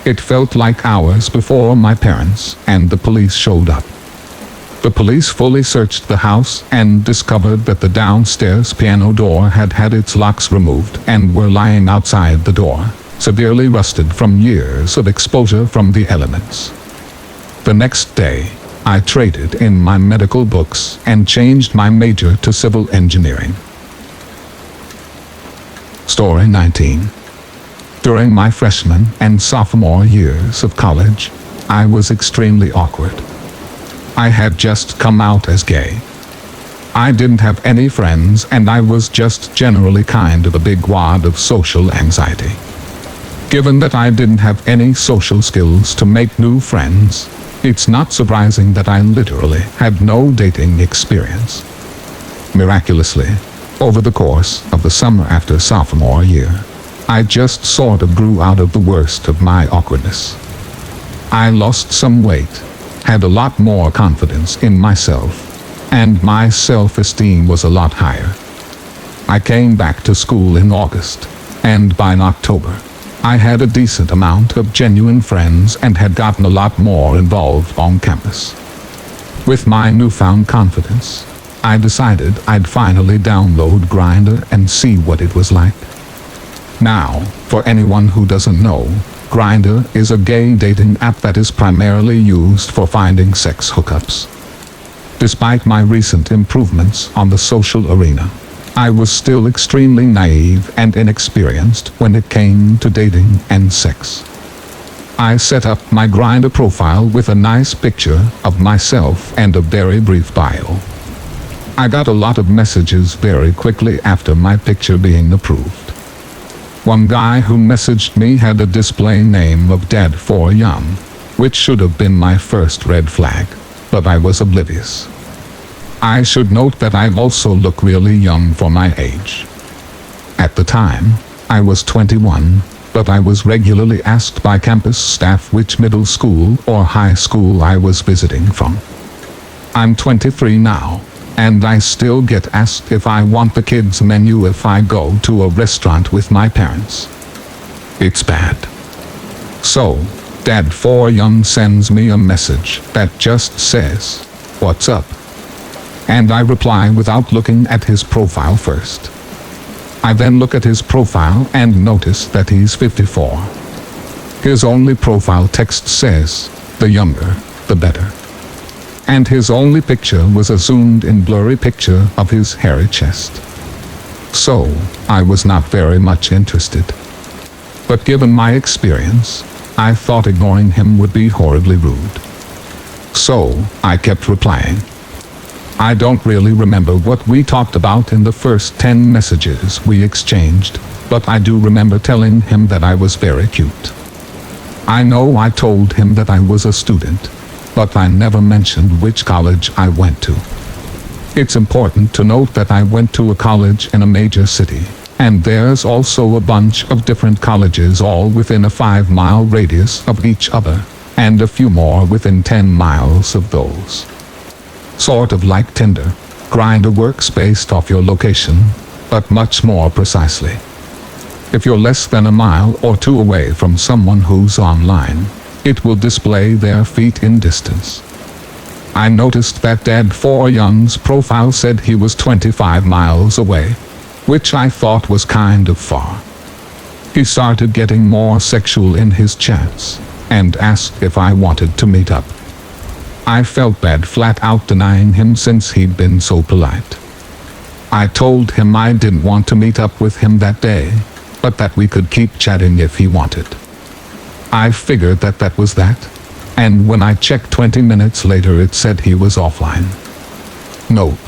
It felt like hours before my parents and the police showed up. The police fully searched the house and discovered that the downstairs piano door had had its locks removed and were lying outside the door, severely rusted from years of exposure from the elements. The next day, I traded in my medical books and changed my major to civil engineering. Story 19. During my freshman and sophomore years of college, I was extremely awkward. I had just come out as gay. I didn't have any friends and I was just generally kind of a big wad of social anxiety. Given that I didn't have any social skills to make new friends, it's not surprising that I literally had no dating experience. Miraculously, over the course of the summer after sophomore year, I just sort of grew out of the worst of my awkwardness. I lost some weight, had a lot more confidence in myself, and my self-esteem was a lot higher. I came back to school in August, and by October, I had a decent amount of genuine friends and had gotten a lot more involved on campus. With my newfound confidence, I decided I'd finally download Grindr and see what it was like. Now, for anyone who doesn't know, Grindr is a gay dating app that is primarily used for finding sex hookups. Despite my recent improvements on the social arena, I was still extremely naive and inexperienced when it came to dating and sex. I set up my Grindr profile with a nice picture of myself and a very brief bio. I got a lot of messages very quickly after my picture being approved. One guy who messaged me had a display name of Dad4Young, which should have been my first red flag, but I was oblivious. I should note that I also look really young for my age. At the time, I was 21, but I was regularly asked by campus staff which middle school or high school I was visiting from. I'm 23 now, and I still get asked if I want the kids' menu if I go to a restaurant with my parents. It's bad. So, Dad4Young sends me a message that just says, "What's up?" And I reply without looking at his profile first. I then look at his profile and notice that he's 54. His only profile text says, "The younger, the better." And his only picture was a zoomed-in blurry picture of his hairy chest. So, I was not very much interested. But given my experience, I thought ignoring him would be horribly rude. So, I kept replying. I don't really remember what we talked about in the first 10 messages we exchanged, but I do remember telling him that I was very cute. I know I told him that I was a student, but I never mentioned which college I went to. It's important to note that I went to a college in a major city, and there's also a bunch of different colleges all within a 5-mile radius of each other, and a few more within 10 miles of those. Sort of like Tinder, Grindr works based off your location, but much more precisely. If you're less than a mile or two away from someone who's online, it will display their feet in distance. I noticed that Dad4Young's profile said he was 25 miles away, which I thought was kind of far. He started getting more sexual in his chats, and asked if I wanted to meet up. I felt bad flat out denying him since he'd been so polite. I told him I didn't want to meet up with him that day, but that we could keep chatting if he wanted. I figured that was that. and when I checked 20 minutes later it said he was offline. Nope.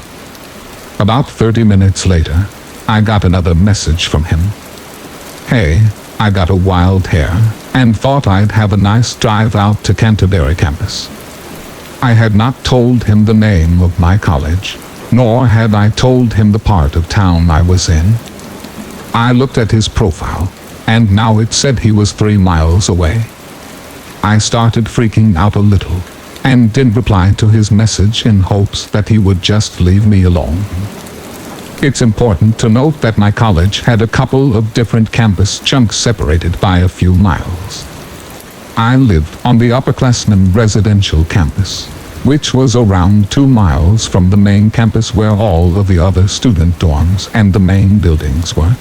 About 30 minutes later, I got another message from him. Hey, I got a wild hair, and thought I'd have a nice drive out to Canterbury campus. I had not told him the name of my college, nor had I told him the part of town I was in. I looked at his profile, and now it said he was 3 miles away. I started freaking out a little, and didn't reply to his message in hopes that he would just leave me alone. It's important to note that my college had a couple of different campus chunks separated by a few miles. I lived on the upperclassmen residential campus, which was around 2 miles from the main campus where all of the other student dorms and the main buildings were.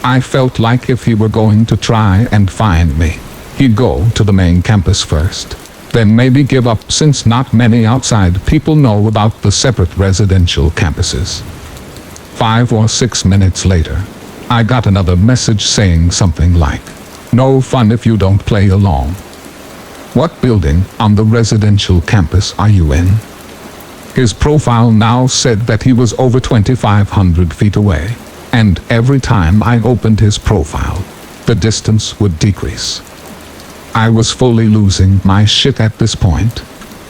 I felt like if he were going to try and find me, he'd go to the main campus first, then maybe give up since not many outside people know about the separate residential campuses. 5 or 6 minutes later, I got another message saying something like, "No fun if you don't play along." What building on the residential campus are you in? His profile now said that he was over 2,500 feet away, and every time I opened his profile, the distance would decrease. I was fully losing my shit at this point,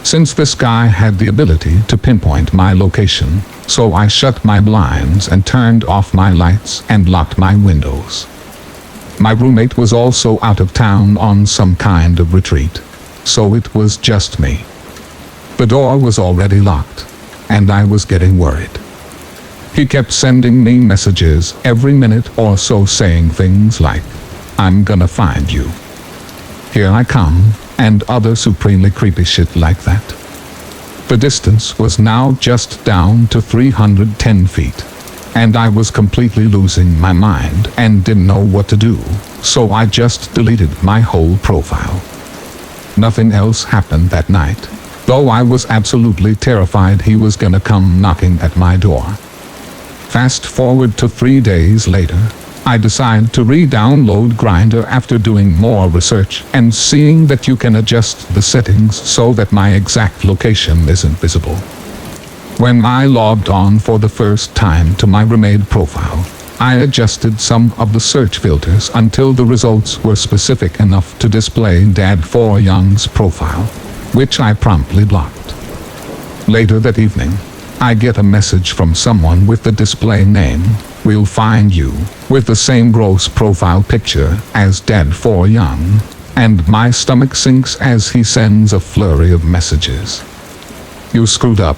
since this guy had the ability to pinpoint my location, so I shut my blinds and turned off my lights and locked my windows. My roommate was also out of town on some kind of retreat, so it was just me. The door was already locked, and I was getting worried. He kept sending me messages every minute or so saying things like, "I'm gonna find you. Here I come," and other supremely creepy shit like that. The distance was now just down to 310 feet, and I was completely losing my mind and didn't know what to do, so I just deleted my whole profile. Nothing else happened that night, though I was absolutely terrified he was gonna come knocking at my door. Fast forward to 3 days later, I decided to re-download Grindr after doing more research and seeing that you can adjust the settings so that my exact location isn't visible. When I logged on for the first time to my roommate profile, I adjusted some of the search filters until the results were specific enough to display Dad 4 Young's profile, which I promptly blocked. Later that evening, I get a message from someone with the display name, "We'll find you," with the same gross profile picture as Dad 4 Young, and my stomach sinks as he sends a flurry of messages. "You screwed up.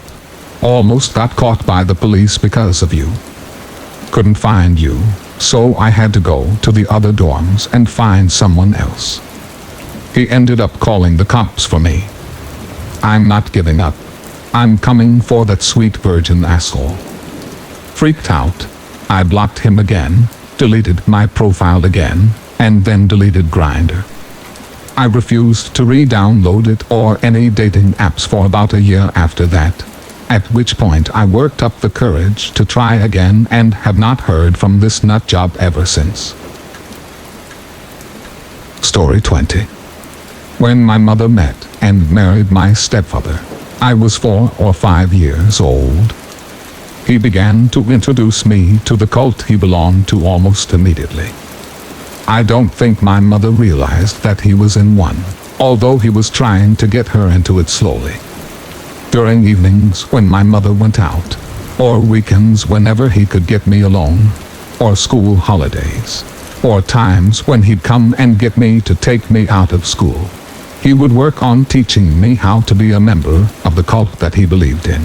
Almost got caught by the police because of you. Couldn't find you, so I had to go to the other dorms and find someone else. He ended up calling the cops for me. I'm not giving up. I'm coming for that sweet virgin asshole." Freaked out, I blocked him again, deleted my profile again, and then deleted Grindr. I refused to re-download it or any dating apps for about a year after that, at which point I worked up the courage to try again and have not heard from this nut job ever since. Story 20. When my mother met and married my stepfather, I was 4 or 5 years old. He began to introduce me to the cult he belonged to almost immediately. I don't think my mother realized that he was in one, although he was trying to get her into it slowly. During evenings when my mother went out, or weekends whenever he could get me alone, or school holidays, or times when he'd come and get me to take me out of school, he would work on teaching me how to be a member of the cult that he believed in.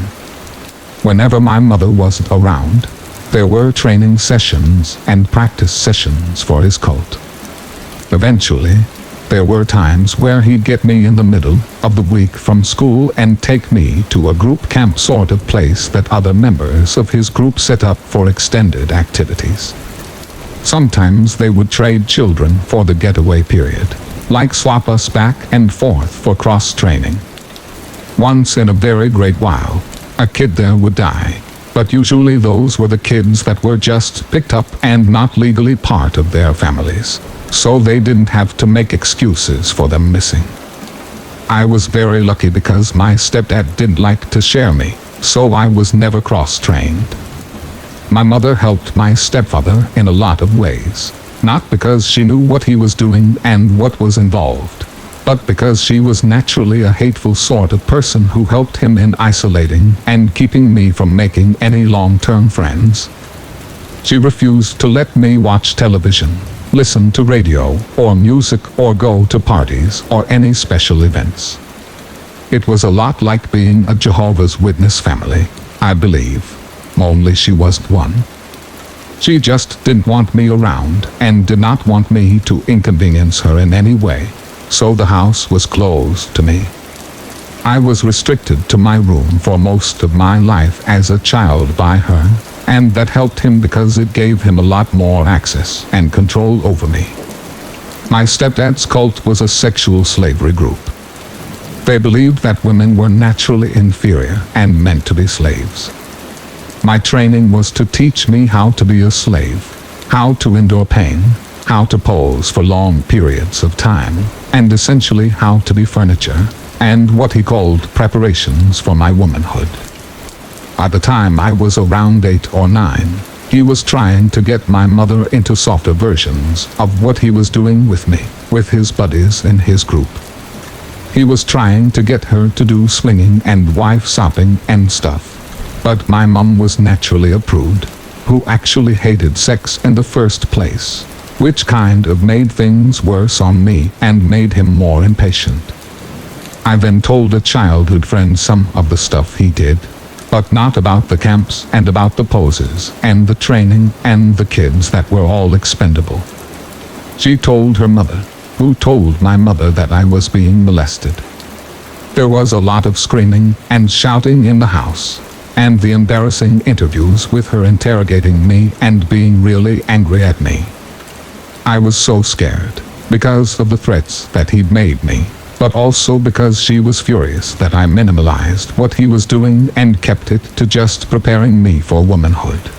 Whenever my mother wasn't around, there were training sessions and practice sessions for his cult. Eventually, there were times where he'd get me in the middle of the week from school and take me to a group camp sort of place that other members of his group set up for extended activities. Sometimes they would trade children for the getaway period, like swap us back and forth for cross-training. Once in a very great while, a kid there would die, but usually those were the kids that were just picked up and not legally part of their families, so they didn't have to make excuses for them missing. I was very lucky because my stepdad didn't like to share me, so I was never cross-trained. My mother helped my stepfather in a lot of ways, not because she knew what he was doing and what was involved, but because she was naturally a hateful sort of person who helped him in isolating and keeping me from making any long-term friends. She refused to let me watch television, listen to radio or music, or go to parties or any special events. It was a lot like being a Jehovah's Witness family, I believe, only she wasn't one. She just didn't want me around and did not want me to inconvenience her in any way, so the house was closed to me. I was restricted to my room for most of my life as a child by her, and that helped him because it gave him a lot more access and control over me. My stepdad's cult was a sexual slavery group. They believed that women were naturally inferior and meant to be slaves. My training was to teach me how to be a slave, how to endure pain, how to pose for long periods of time, and essentially how to be furniture, and what he called preparations for my womanhood. By the time I was around 8 or 9, he was trying to get my mother into softer versions of what he was doing with me, with his buddies in his group. He was trying to get her to do swinging and wife shopping and stuff. But my mom was naturally a prude, who actually hated sex in the first place, which kind of made things worse on me and made him more impatient. I then told a childhood friend some of the stuff he did, but not about the camps and about the poses and the training and the kids that were all expendable. She told her mother, who told my mother that I was being molested. There was a lot of screaming and shouting in the house, and the embarrassing interviews with her interrogating me and being really angry at me. I was so scared, because of the threats that he'd made me, but also because she was furious that I minimalized what he was doing and kept it to just preparing me for womanhood.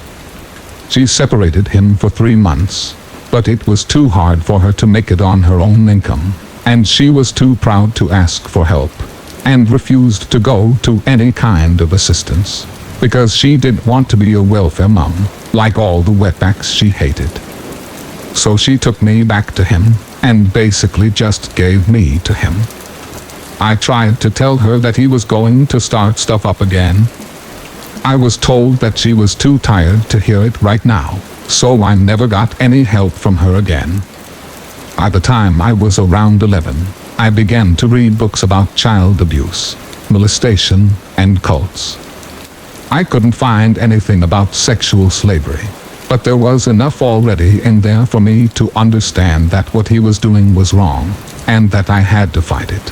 She separated him for 3 months, but it was too hard for her to make it on her own income, and she was too proud to ask for help, and refused to go to any kind of assistance, because she didn't want to be a welfare mom, like all the wetbacks she hated. So she took me back to him, and basically just gave me to him. I tried to tell her that he was going to start stuff up again. I was told that she was too tired to hear it right now, so I never got any help from her again. By the time I was around 11, I began to read books about child abuse, molestation, and cults. I couldn't find anything about sexual slavery, but there was enough already in there for me to understand that what he was doing was wrong, and that I had to fight it.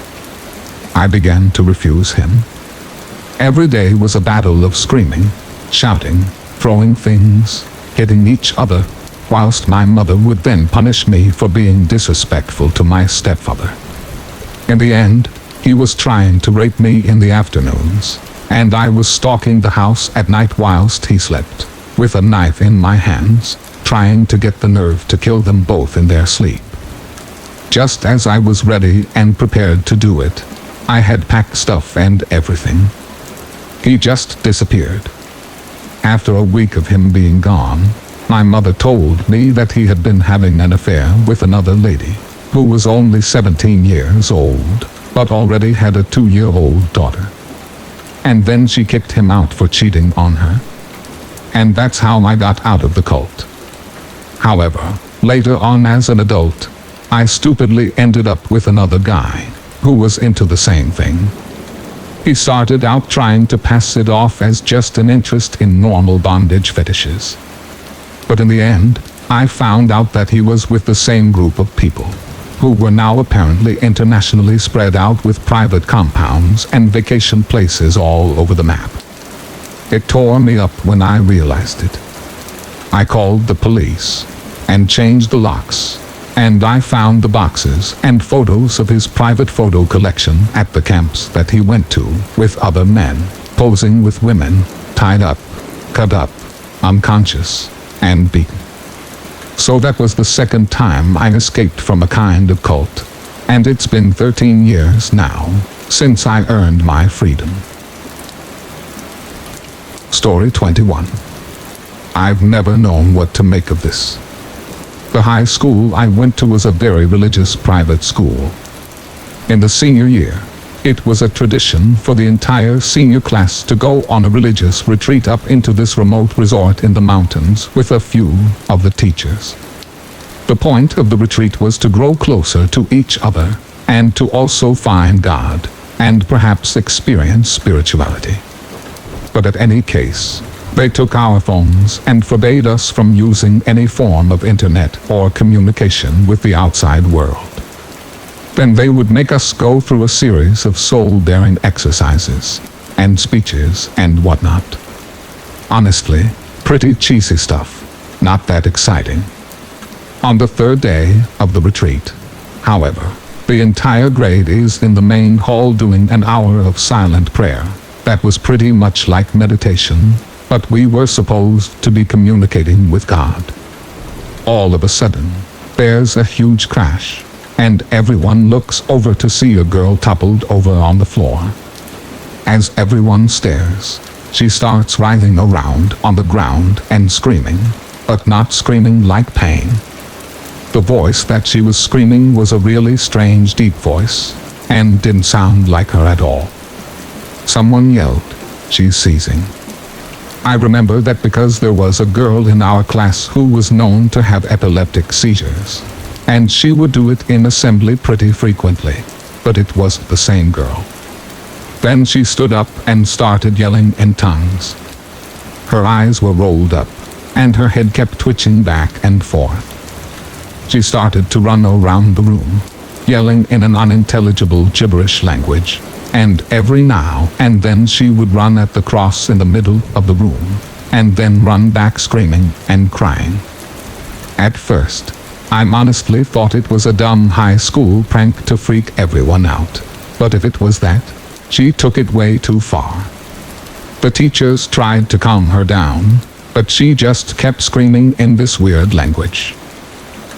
I began to refuse him. Every day was a battle of screaming, shouting, throwing things, hitting each other, whilst my mother would then punish me for being disrespectful to my stepfather. In the end, he was trying to rape me in the afternoons, and I was stalking the house at night whilst he slept, with a knife in my hands, trying to get the nerve to kill them both in their sleep. Just as I was ready and prepared to do it, I had packed stuff and everything. He just disappeared. After a week of him being gone, my mother told me that he had been having an affair with another lady, who was only 17 years old, but already had a 2-year-old daughter. And then she kicked him out for cheating on her. And that's how I got out of the cult. However, later on as an adult, I stupidly ended up with another guy, who was into the same thing. He started out trying to pass it off as just an interest in normal bondage fetishes. But in the end, I found out that he was with the same group of people, who were now apparently internationally spread out with private compounds and vacation places all over the map. It tore me up when I realized it. I called the police and changed the locks, and I found the boxes and photos of his private photo collection at the camps that he went to with other men, posing with women, tied up, cut up, unconscious, and beaten. So that was the second time I escaped from a kind of cult. And it's been 13 years now since I earned my freedom. Story 21. I've never known what to make of this. The high school I went to was a very religious private school. In the senior year, it was a tradition for the entire senior class to go on a religious retreat up into this remote resort in the mountains with a few of the teachers. The point of the retreat was to grow closer to each other and to also find God and perhaps experience spirituality. But in any case, they took our phones and forbade us from using any form of internet or communication with the outside world. Then they would make us go through a series of soul-bearing exercises and speeches and whatnot. Honestly, pretty cheesy stuff, not that exciting. On the third day of the retreat, however, the entire grade is in the main hall doing an hour of silent prayer. That was pretty much like meditation, but we were supposed to be communicating with God. All of a sudden, there's a huge crash, and everyone looks over to see a girl toppled over on the floor. As everyone stares, she starts writhing around on the ground and screaming, but not screaming like pain. The voice that she was screaming was a really strange deep voice, and didn't sound like her at all. Someone yelled, "She's seizing." I remember that because there was a girl in our class who was known to have epileptic seizures, and she would do it in assembly pretty frequently, but it wasn't the same girl. Then she stood up and started yelling in tongues. Her eyes were rolled up, and her head kept twitching back and forth. She started to run around the room, yelling in an unintelligible gibberish language, and every now and then she would run at the cross in the middle of the room, and then run back screaming and crying. At first, I honestly thought it was a dumb high school prank to freak everyone out, but if it was that, she took it way too far. The teachers tried to calm her down, but she just kept screaming in this weird language.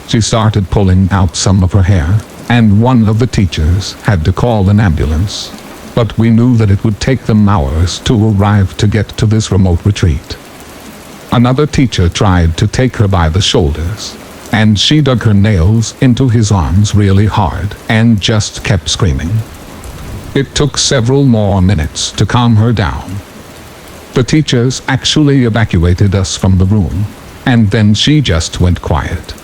She started pulling out some of her hair, and one of the teachers had to call an ambulance. But we knew that it would take them hours to arrive to get to this remote retreat. Another teacher tried to take her by the shoulders, and she dug her nails into his arms really hard and just kept screaming. It took several more minutes to calm her down. The teachers actually evacuated us from the room, and then she just went quiet.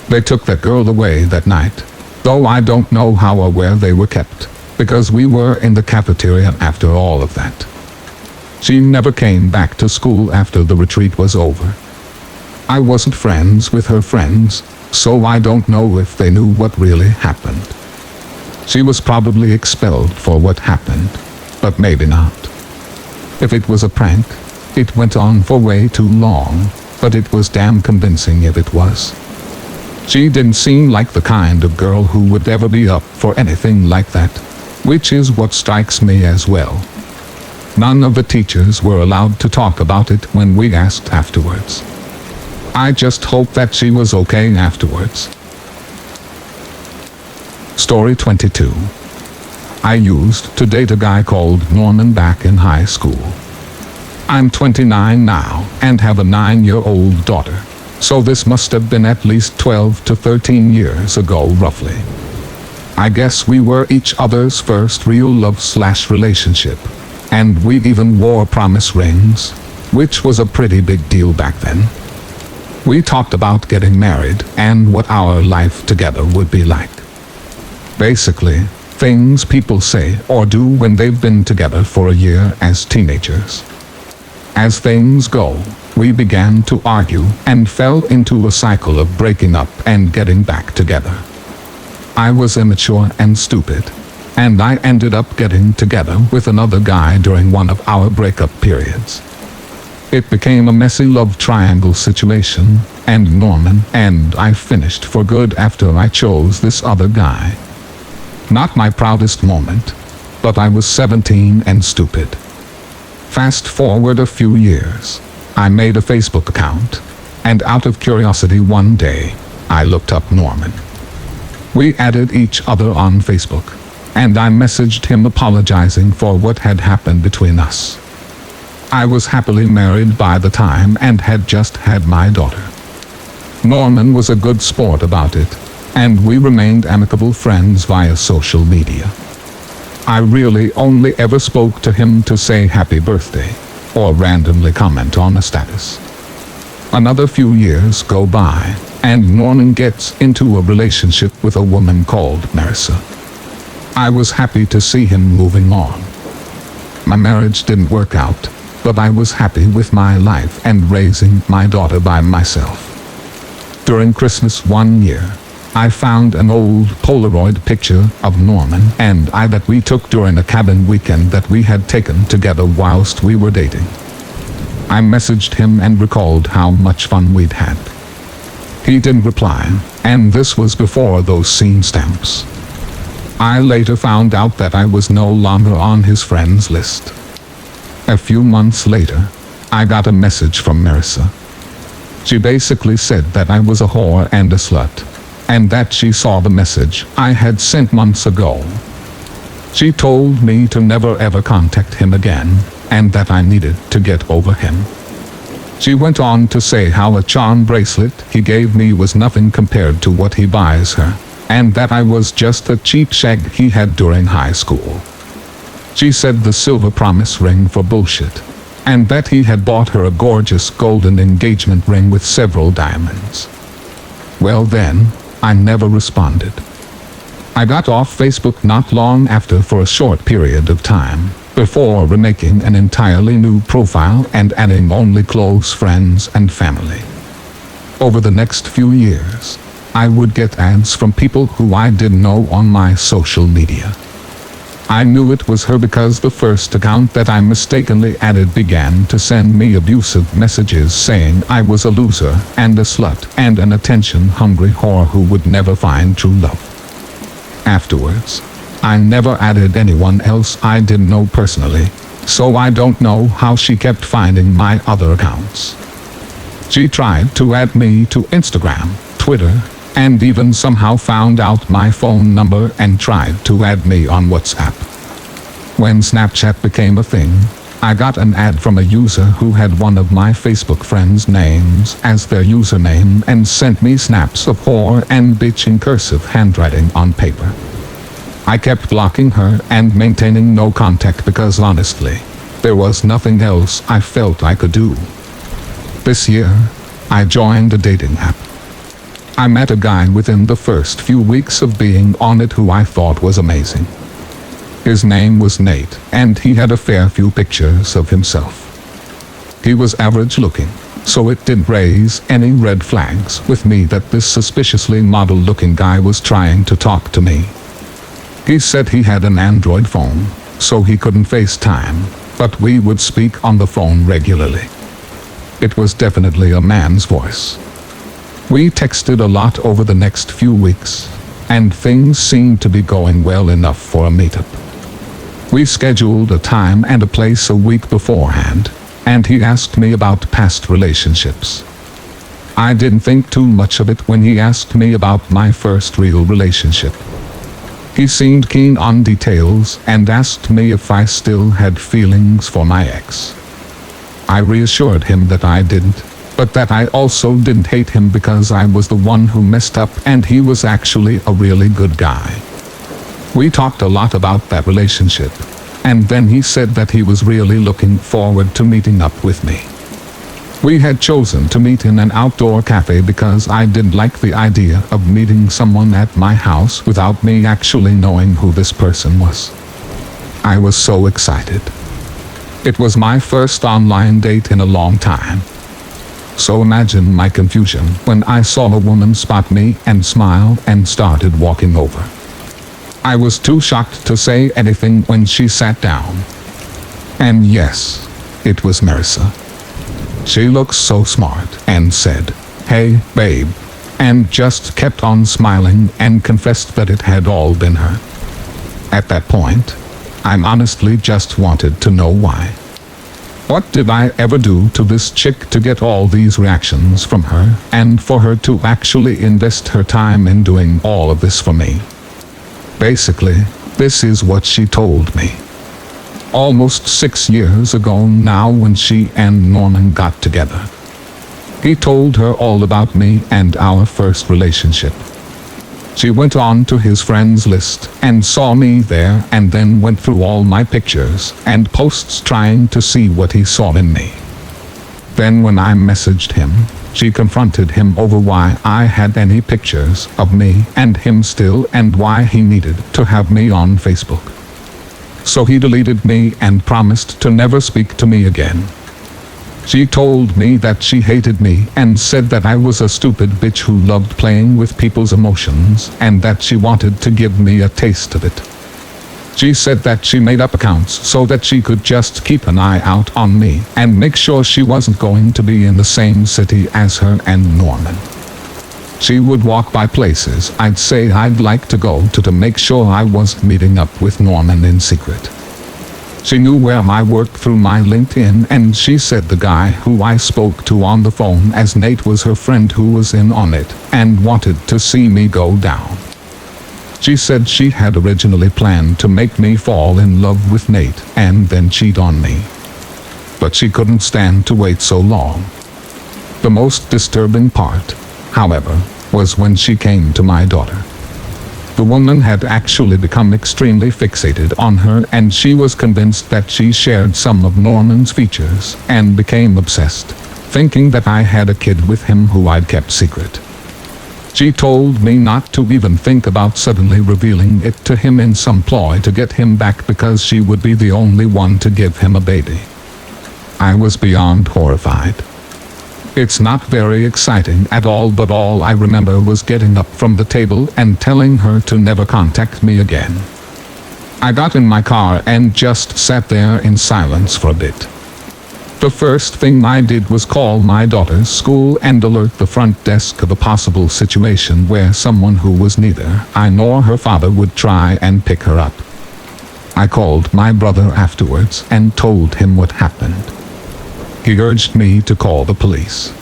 They took that girl away that night, though I don't know how or where they were kept, because we were in the cafeteria after all of that. She never came back to school after the retreat was over. I wasn't friends with her friends, so I don't know if they knew what really happened. She was probably expelled for what happened, but maybe not. If it was a prank, it went on for way too long, but it was damn convincing if it was. She didn't seem like the kind of girl who would ever be up for anything like that, which is what strikes me as well. None of the teachers were allowed to talk about it when we asked afterwards. I just hope that she was okay afterwards. Story 22. I used to date a guy called Norman back in high school. I'm 29 now and have a 9-year-old daughter, so this must have been at least 12 to 13 years ago roughly. I guess we were each other's first real love/relationship, and we even wore promise rings, which was a pretty big deal back then. We talked about getting married and what our life together would be like. Basically, things people say or do when they've been together for a year as teenagers. As things go, we began to argue and fell into a cycle of breaking up and getting back together. I was immature and stupid, and I ended up getting together with another guy during one of our breakup periods. It became a messy love triangle situation, and Norman and I finished for good after I chose this other guy. Not my proudest moment, but I was 17 and stupid. Fast forward a few years, I made a Facebook account, and out of curiosity one day, I looked up Norman. We added each other on Facebook, and I messaged him apologizing for what had happened between us. I was happily married by the time and had just had my daughter. Norman was a good sport about it, and we remained amicable friends via social media. I really only ever spoke to him to say happy birthday, or randomly comment on a status. Another few years go by, and Norman gets into a relationship with a woman called Marissa. I was happy to see him moving on. My marriage didn't work out, but I was happy with my life and raising my daughter by myself. During Christmas one year, I found an old Polaroid picture of Norman and I that we took during a cabin weekend that we had taken together whilst we were dating. I messaged him and recalled how much fun we'd had. He didn't reply, and this was before those scene stamps. I later found out that I was no longer on his friends list. A few months later, I got a message from Marissa. She basically said that I was a whore and a slut, and that she saw the message I had sent months ago. She told me to never ever contact him again, and that I needed to get over him. She went on to say how a charm bracelet he gave me was nothing compared to what he buys her, and that I was just a cheap shag he had during high school. She said the silver promise ring for bullshit, and that he had bought her a gorgeous golden engagement ring with several diamonds. Well then, I never responded. I got off Facebook not long after for a short period of time, before remaking an entirely new profile and adding only close friends and family. Over the next few years, I would get ads from people who I didn't know on my social media. I knew it was her because the first account that I mistakenly added began to send me abusive messages saying I was a loser and a slut and an attention-hungry whore who would never find true love. Afterwards, I never added anyone else I didn't know personally, so I don't know how she kept finding my other accounts. She tried to add me to Instagram, Twitter, and even somehow found out my phone number and tried to add me on WhatsApp. When Snapchat became a thing, I got an ad from a user who had one of my Facebook friends' names as their username and sent me snaps of whore and bitch in cursive handwriting on paper. I kept blocking her and maintaining no contact because honestly, there was nothing else I felt I could do. This year, I joined a dating app. I met a guy within the first few weeks of being on it who I thought was amazing. His name was Nate, and he had a fair few pictures of himself. He was average looking, so it didn't raise any red flags with me that this suspiciously model-looking guy was trying to talk to me. He said he had an Android phone, so he couldn't FaceTime, but we would speak on the phone regularly. It was definitely a man's voice. We texted a lot over the next few weeks, and things seemed to be going well enough for a meetup. We scheduled a time and a place a week beforehand, and he asked me about past relationships. I didn't think too much of it when he asked me about my first real relationship. He seemed keen on details and asked me if I still had feelings for my ex. I reassured him that I didn't, but that I also didn't hate him because I was the one who messed up and he was actually a really good guy. We talked a lot about that relationship, and then he said that he was really looking forward to meeting up with me. We had chosen to meet in an outdoor cafe because I didn't like the idea of meeting someone at my house without me actually knowing who this person was. I was so excited. It was my first online date in a long time. So imagine my confusion when I saw a woman spot me and smile and started walking over. I was too shocked to say anything when she sat down. And yes, it was Marissa. She looked so smart and said, "Hey, babe," and just kept on smiling and confessed that it had all been her. At that point, I honestly just wanted to know why. What did I ever do to this chick to get all these reactions from her, and for her to actually invest her time in doing all of this for me? Basically, this is what she told me. Almost 6 years ago now, when she and Norman got together. He told her all about me and our first relationship. She went on to his friends list and saw me there, and then went through all my pictures and posts trying to see what he saw in me. Then when I messaged him, she confronted him over why I had any pictures of me and him still, and why he needed to have me on Facebook. So he deleted me and promised to never speak to me again. She told me that she hated me and said that I was a stupid bitch who loved playing with people's emotions, and that she wanted to give me a taste of it. She said that she made up accounts so that she could just keep an eye out on me and make sure she wasn't going to be in the same city as her and Norman. She would walk by places I'd say I'd like to go to make sure I wasn't meeting up with Norman in secret. She knew where I worked through my LinkedIn, and she said the guy who I spoke to on the phone as Nate was her friend who was in on it and wanted to see me go down. She said she had originally planned to make me fall in love with Nate and then cheat on me. But she couldn't stand to wait so long. The most disturbing part, however, was when she came to my daughter. The woman had actually become extremely fixated on her, and she was convinced that she shared some of Norman's features, and became obsessed, thinking that I had a kid with him who I'd kept secret. She told me not to even think about suddenly revealing it to him in some ploy to get him back, because she would be the only one to give him a baby. I was beyond horrified. It's not very exciting at all, but all I remember was getting up from the table and telling her to never contact me again. I got in my car and just sat there in silence for a bit. The first thing I did was call my daughter's school and alert the front desk of a possible situation where someone who was neither I nor her father would try and pick her up. I called my brother afterwards and told him what happened. He urged me to call the police.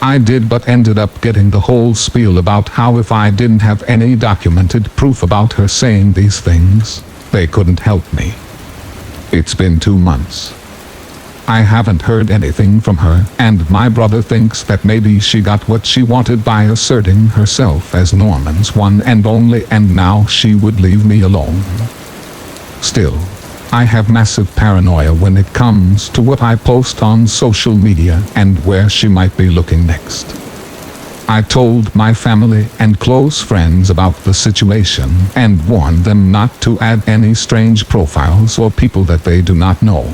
I did, but ended up getting the whole spiel about how if I didn't have any documented proof about her saying these things, they couldn't help me. It's been 2 months. I haven't heard anything from her, and my brother thinks that maybe she got what she wanted by asserting herself as Norman's one and only, and now she would leave me alone. Still, I have massive paranoia when it comes to what I post on social media and where she might be looking next. I told my family and close friends about the situation and warned them not to add any strange profiles or people that they do not know.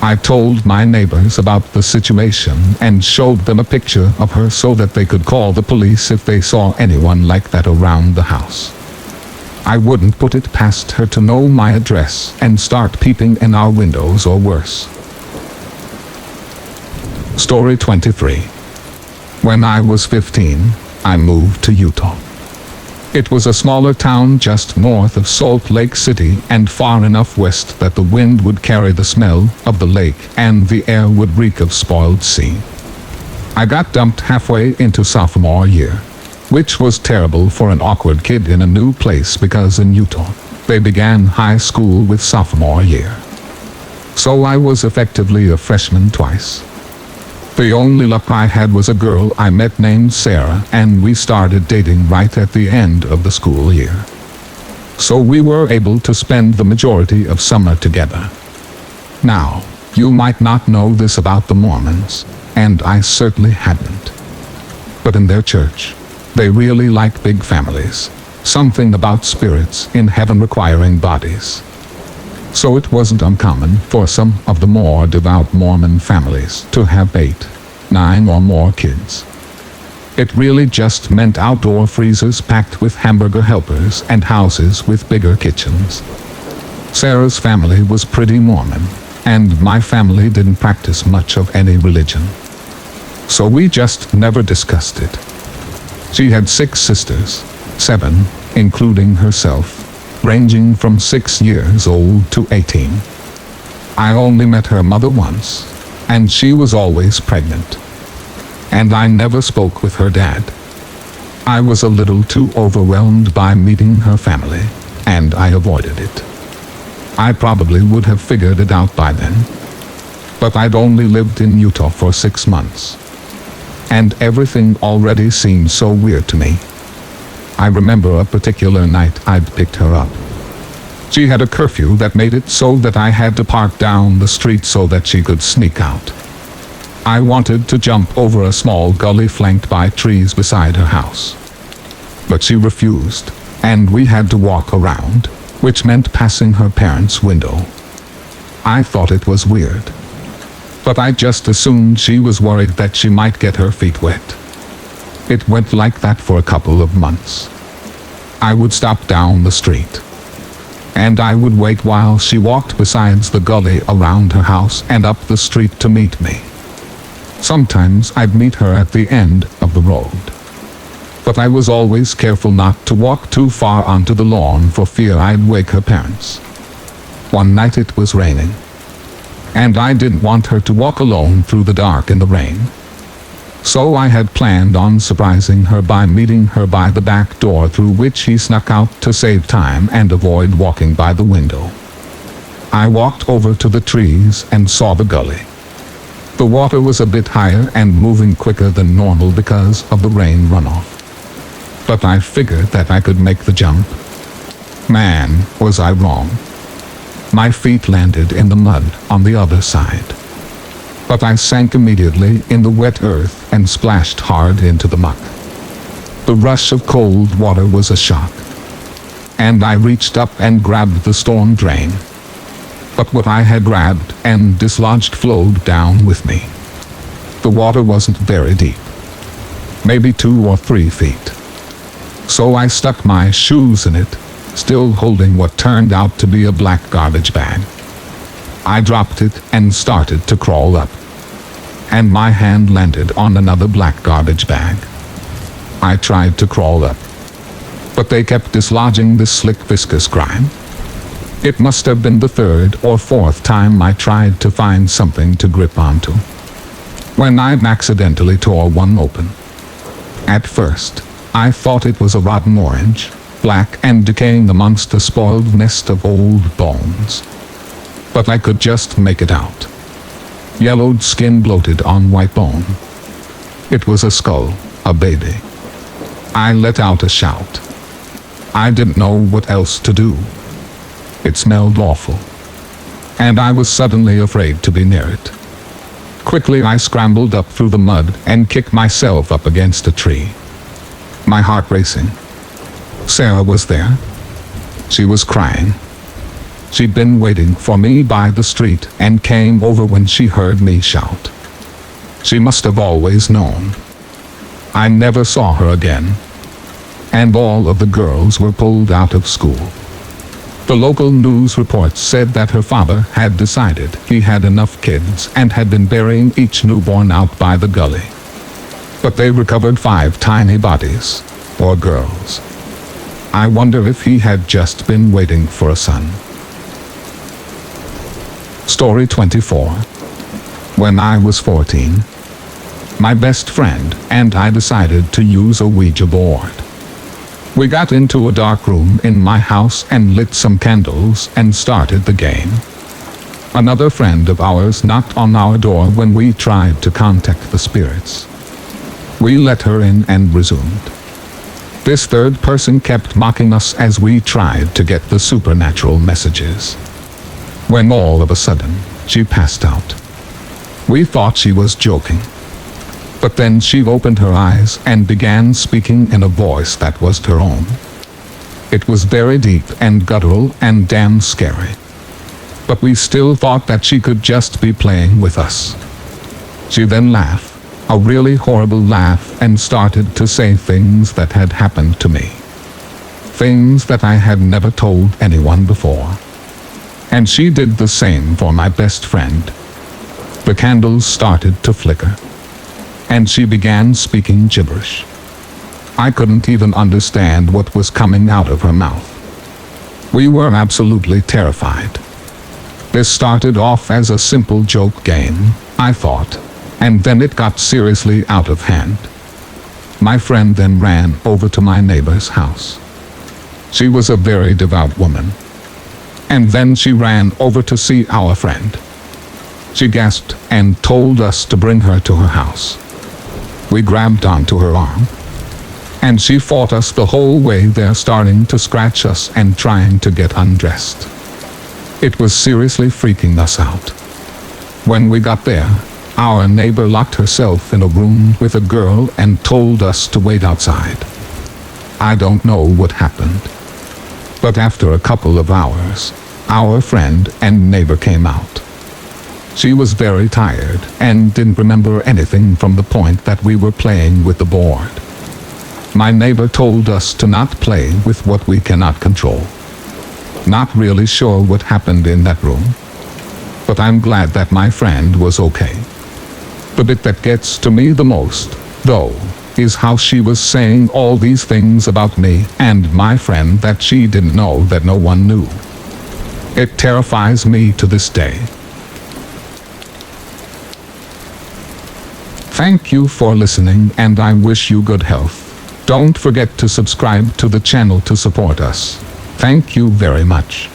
I told my neighbors about the situation and showed them a picture of her so that they could call the police if they saw anyone like that around the house. I wouldn't put it past her to know my address and start peeping in our windows or worse. Story 23. When I was 15, I moved to Utah. It was a smaller town just north of Salt Lake City and far enough west that the wind would carry the smell of the lake and the air would reek of spoiled sea. I got dumped halfway into sophomore year, which was terrible for an awkward kid in a new place, because in Utah, they began high school with sophomore year. So I was effectively a freshman twice. The only luck I had was a girl I met named Sarah, and we started dating right at the end of the school year. So we were able to spend the majority of summer together. Now, you might not know this about the Mormons, and I certainly hadn't. But in their church, they really like big families, something about spirits in heaven requiring bodies. So it wasn't uncommon for some of the more devout Mormon families to have 8, 9 or more kids. It really just meant outdoor freezers packed with hamburger helpers and houses with bigger kitchens. Sarah's family was pretty Mormon, and my family didn't practice much of any religion. So we just never discussed it. She had 6 sisters, 7, including herself, ranging from 6 years old to 18. I only met her mother once, and she was always pregnant. And I never spoke with her dad. I was a little too overwhelmed by meeting her family, and I avoided it. I probably would have figured it out by then. But I'd only lived in Utah for 6 months. And everything already seemed so weird to me. I remember a particular night I'd picked her up. She had a curfew that made it so that I had to park down the street so that she could sneak out. I wanted to jump over a small gully flanked by trees beside her house. But she refused, and we had to walk around, which meant passing her parents' window. I thought it was weird. But I just assumed she was worried that she might get her feet wet. It went like that for a couple of months. I would stop down the street, and I would wait while she walked besides the gully around her house and up the street to meet me. Sometimes I'd meet her at the end of the road. But I was always careful not to walk too far onto the lawn for fear I'd wake her parents. One night it was raining, and I didn't want her to walk alone through the dark in the rain. So I had planned on surprising her by meeting her by the back door through which he snuck out to save time and avoid walking by the window. I walked over to the trees and saw the gully. The water was a bit higher and moving quicker than normal because of the rain runoff. But I figured that I could make the jump. Man, was I wrong. My feet landed in the mud on the other side. But I sank immediately in the wet earth and splashed hard into the muck. The rush of cold water was a shock, and I reached up and grabbed the storm drain. But what I had grabbed and dislodged flowed down with me. The water wasn't very deep, maybe 2 or 3 feet. So I stuck my shoes in it, still holding what turned out to be a black garbage bag. I dropped it and started to crawl up, and my hand landed on another black garbage bag. I tried to crawl up, but they kept dislodging this slick viscous grime. It must have been the 3rd or 4th time I tried to find something to grip onto, when I accidentally tore one open. At first, I thought it was a rotten orange, black and decaying amongst a spoiled nest of old bones. But I could just make it out. Yellowed skin bloated on white bone. It was a skull, a baby. I let out a shout. I didn't know what else to do. It smelled awful, and I was suddenly afraid to be near it. Quickly I scrambled up through the mud and kicked myself up against a tree, my heart racing. Sarah was there. She was crying. She'd been waiting for me by the street and came over when she heard me shout. She must have always known. I never saw her again, and all of the girls were pulled out of school. The local news reports said that her father had decided he had enough kids and had been burying each newborn out by the gully. But they recovered 5 tiny bodies, or girls. I wonder if he had just been waiting for a son. Story 24. When I was 14, my best friend and I decided to use a Ouija board. We got into a dark room in my house and lit some candles and started the game. Another friend of ours knocked on our door when we tried to contact the spirits. We let her in and resumed. This third person kept mocking us as we tried to get the supernatural messages. When all of a sudden, she passed out. We thought she was joking. But then she opened her eyes and began speaking in a voice that was her own. It was very deep and guttural and damn scary. But we still thought that she could just be playing with us. She then laughed, a really horrible laugh, and started to say things that had happened to me. Things that I had never told anyone before. And she did the same for my best friend. The candles started to flicker, and she began speaking gibberish. I couldn't even understand what was coming out of her mouth. We were absolutely terrified. This started off as a simple joke game, I thought, and then it got seriously out of hand. My friend then ran over to my neighbor's house. She was a very devout woman. And then she ran over to see our friend. She gasped and told us to bring her to her house. We grabbed onto her arm, and she fought us the whole way there, starting to scratch us and trying to get undressed. It was seriously freaking us out. When we got there, our neighbor locked herself in a room with a girl and told us to wait outside. I don't know what happened, but after a couple of hours, our friend and neighbor came out. She was very tired and didn't remember anything from the point that we were playing with the board. My neighbor told us to not play with what we cannot control. Not really sure what happened in that room, but I'm glad that my friend was okay. The bit that gets to me the most, though, is how she was saying all these things about me and my friend that she didn't know that no one knew. It terrifies me to this day. Thank you for listening, and I wish you good health. Don't forget to subscribe to the channel to support us. Thank you very much.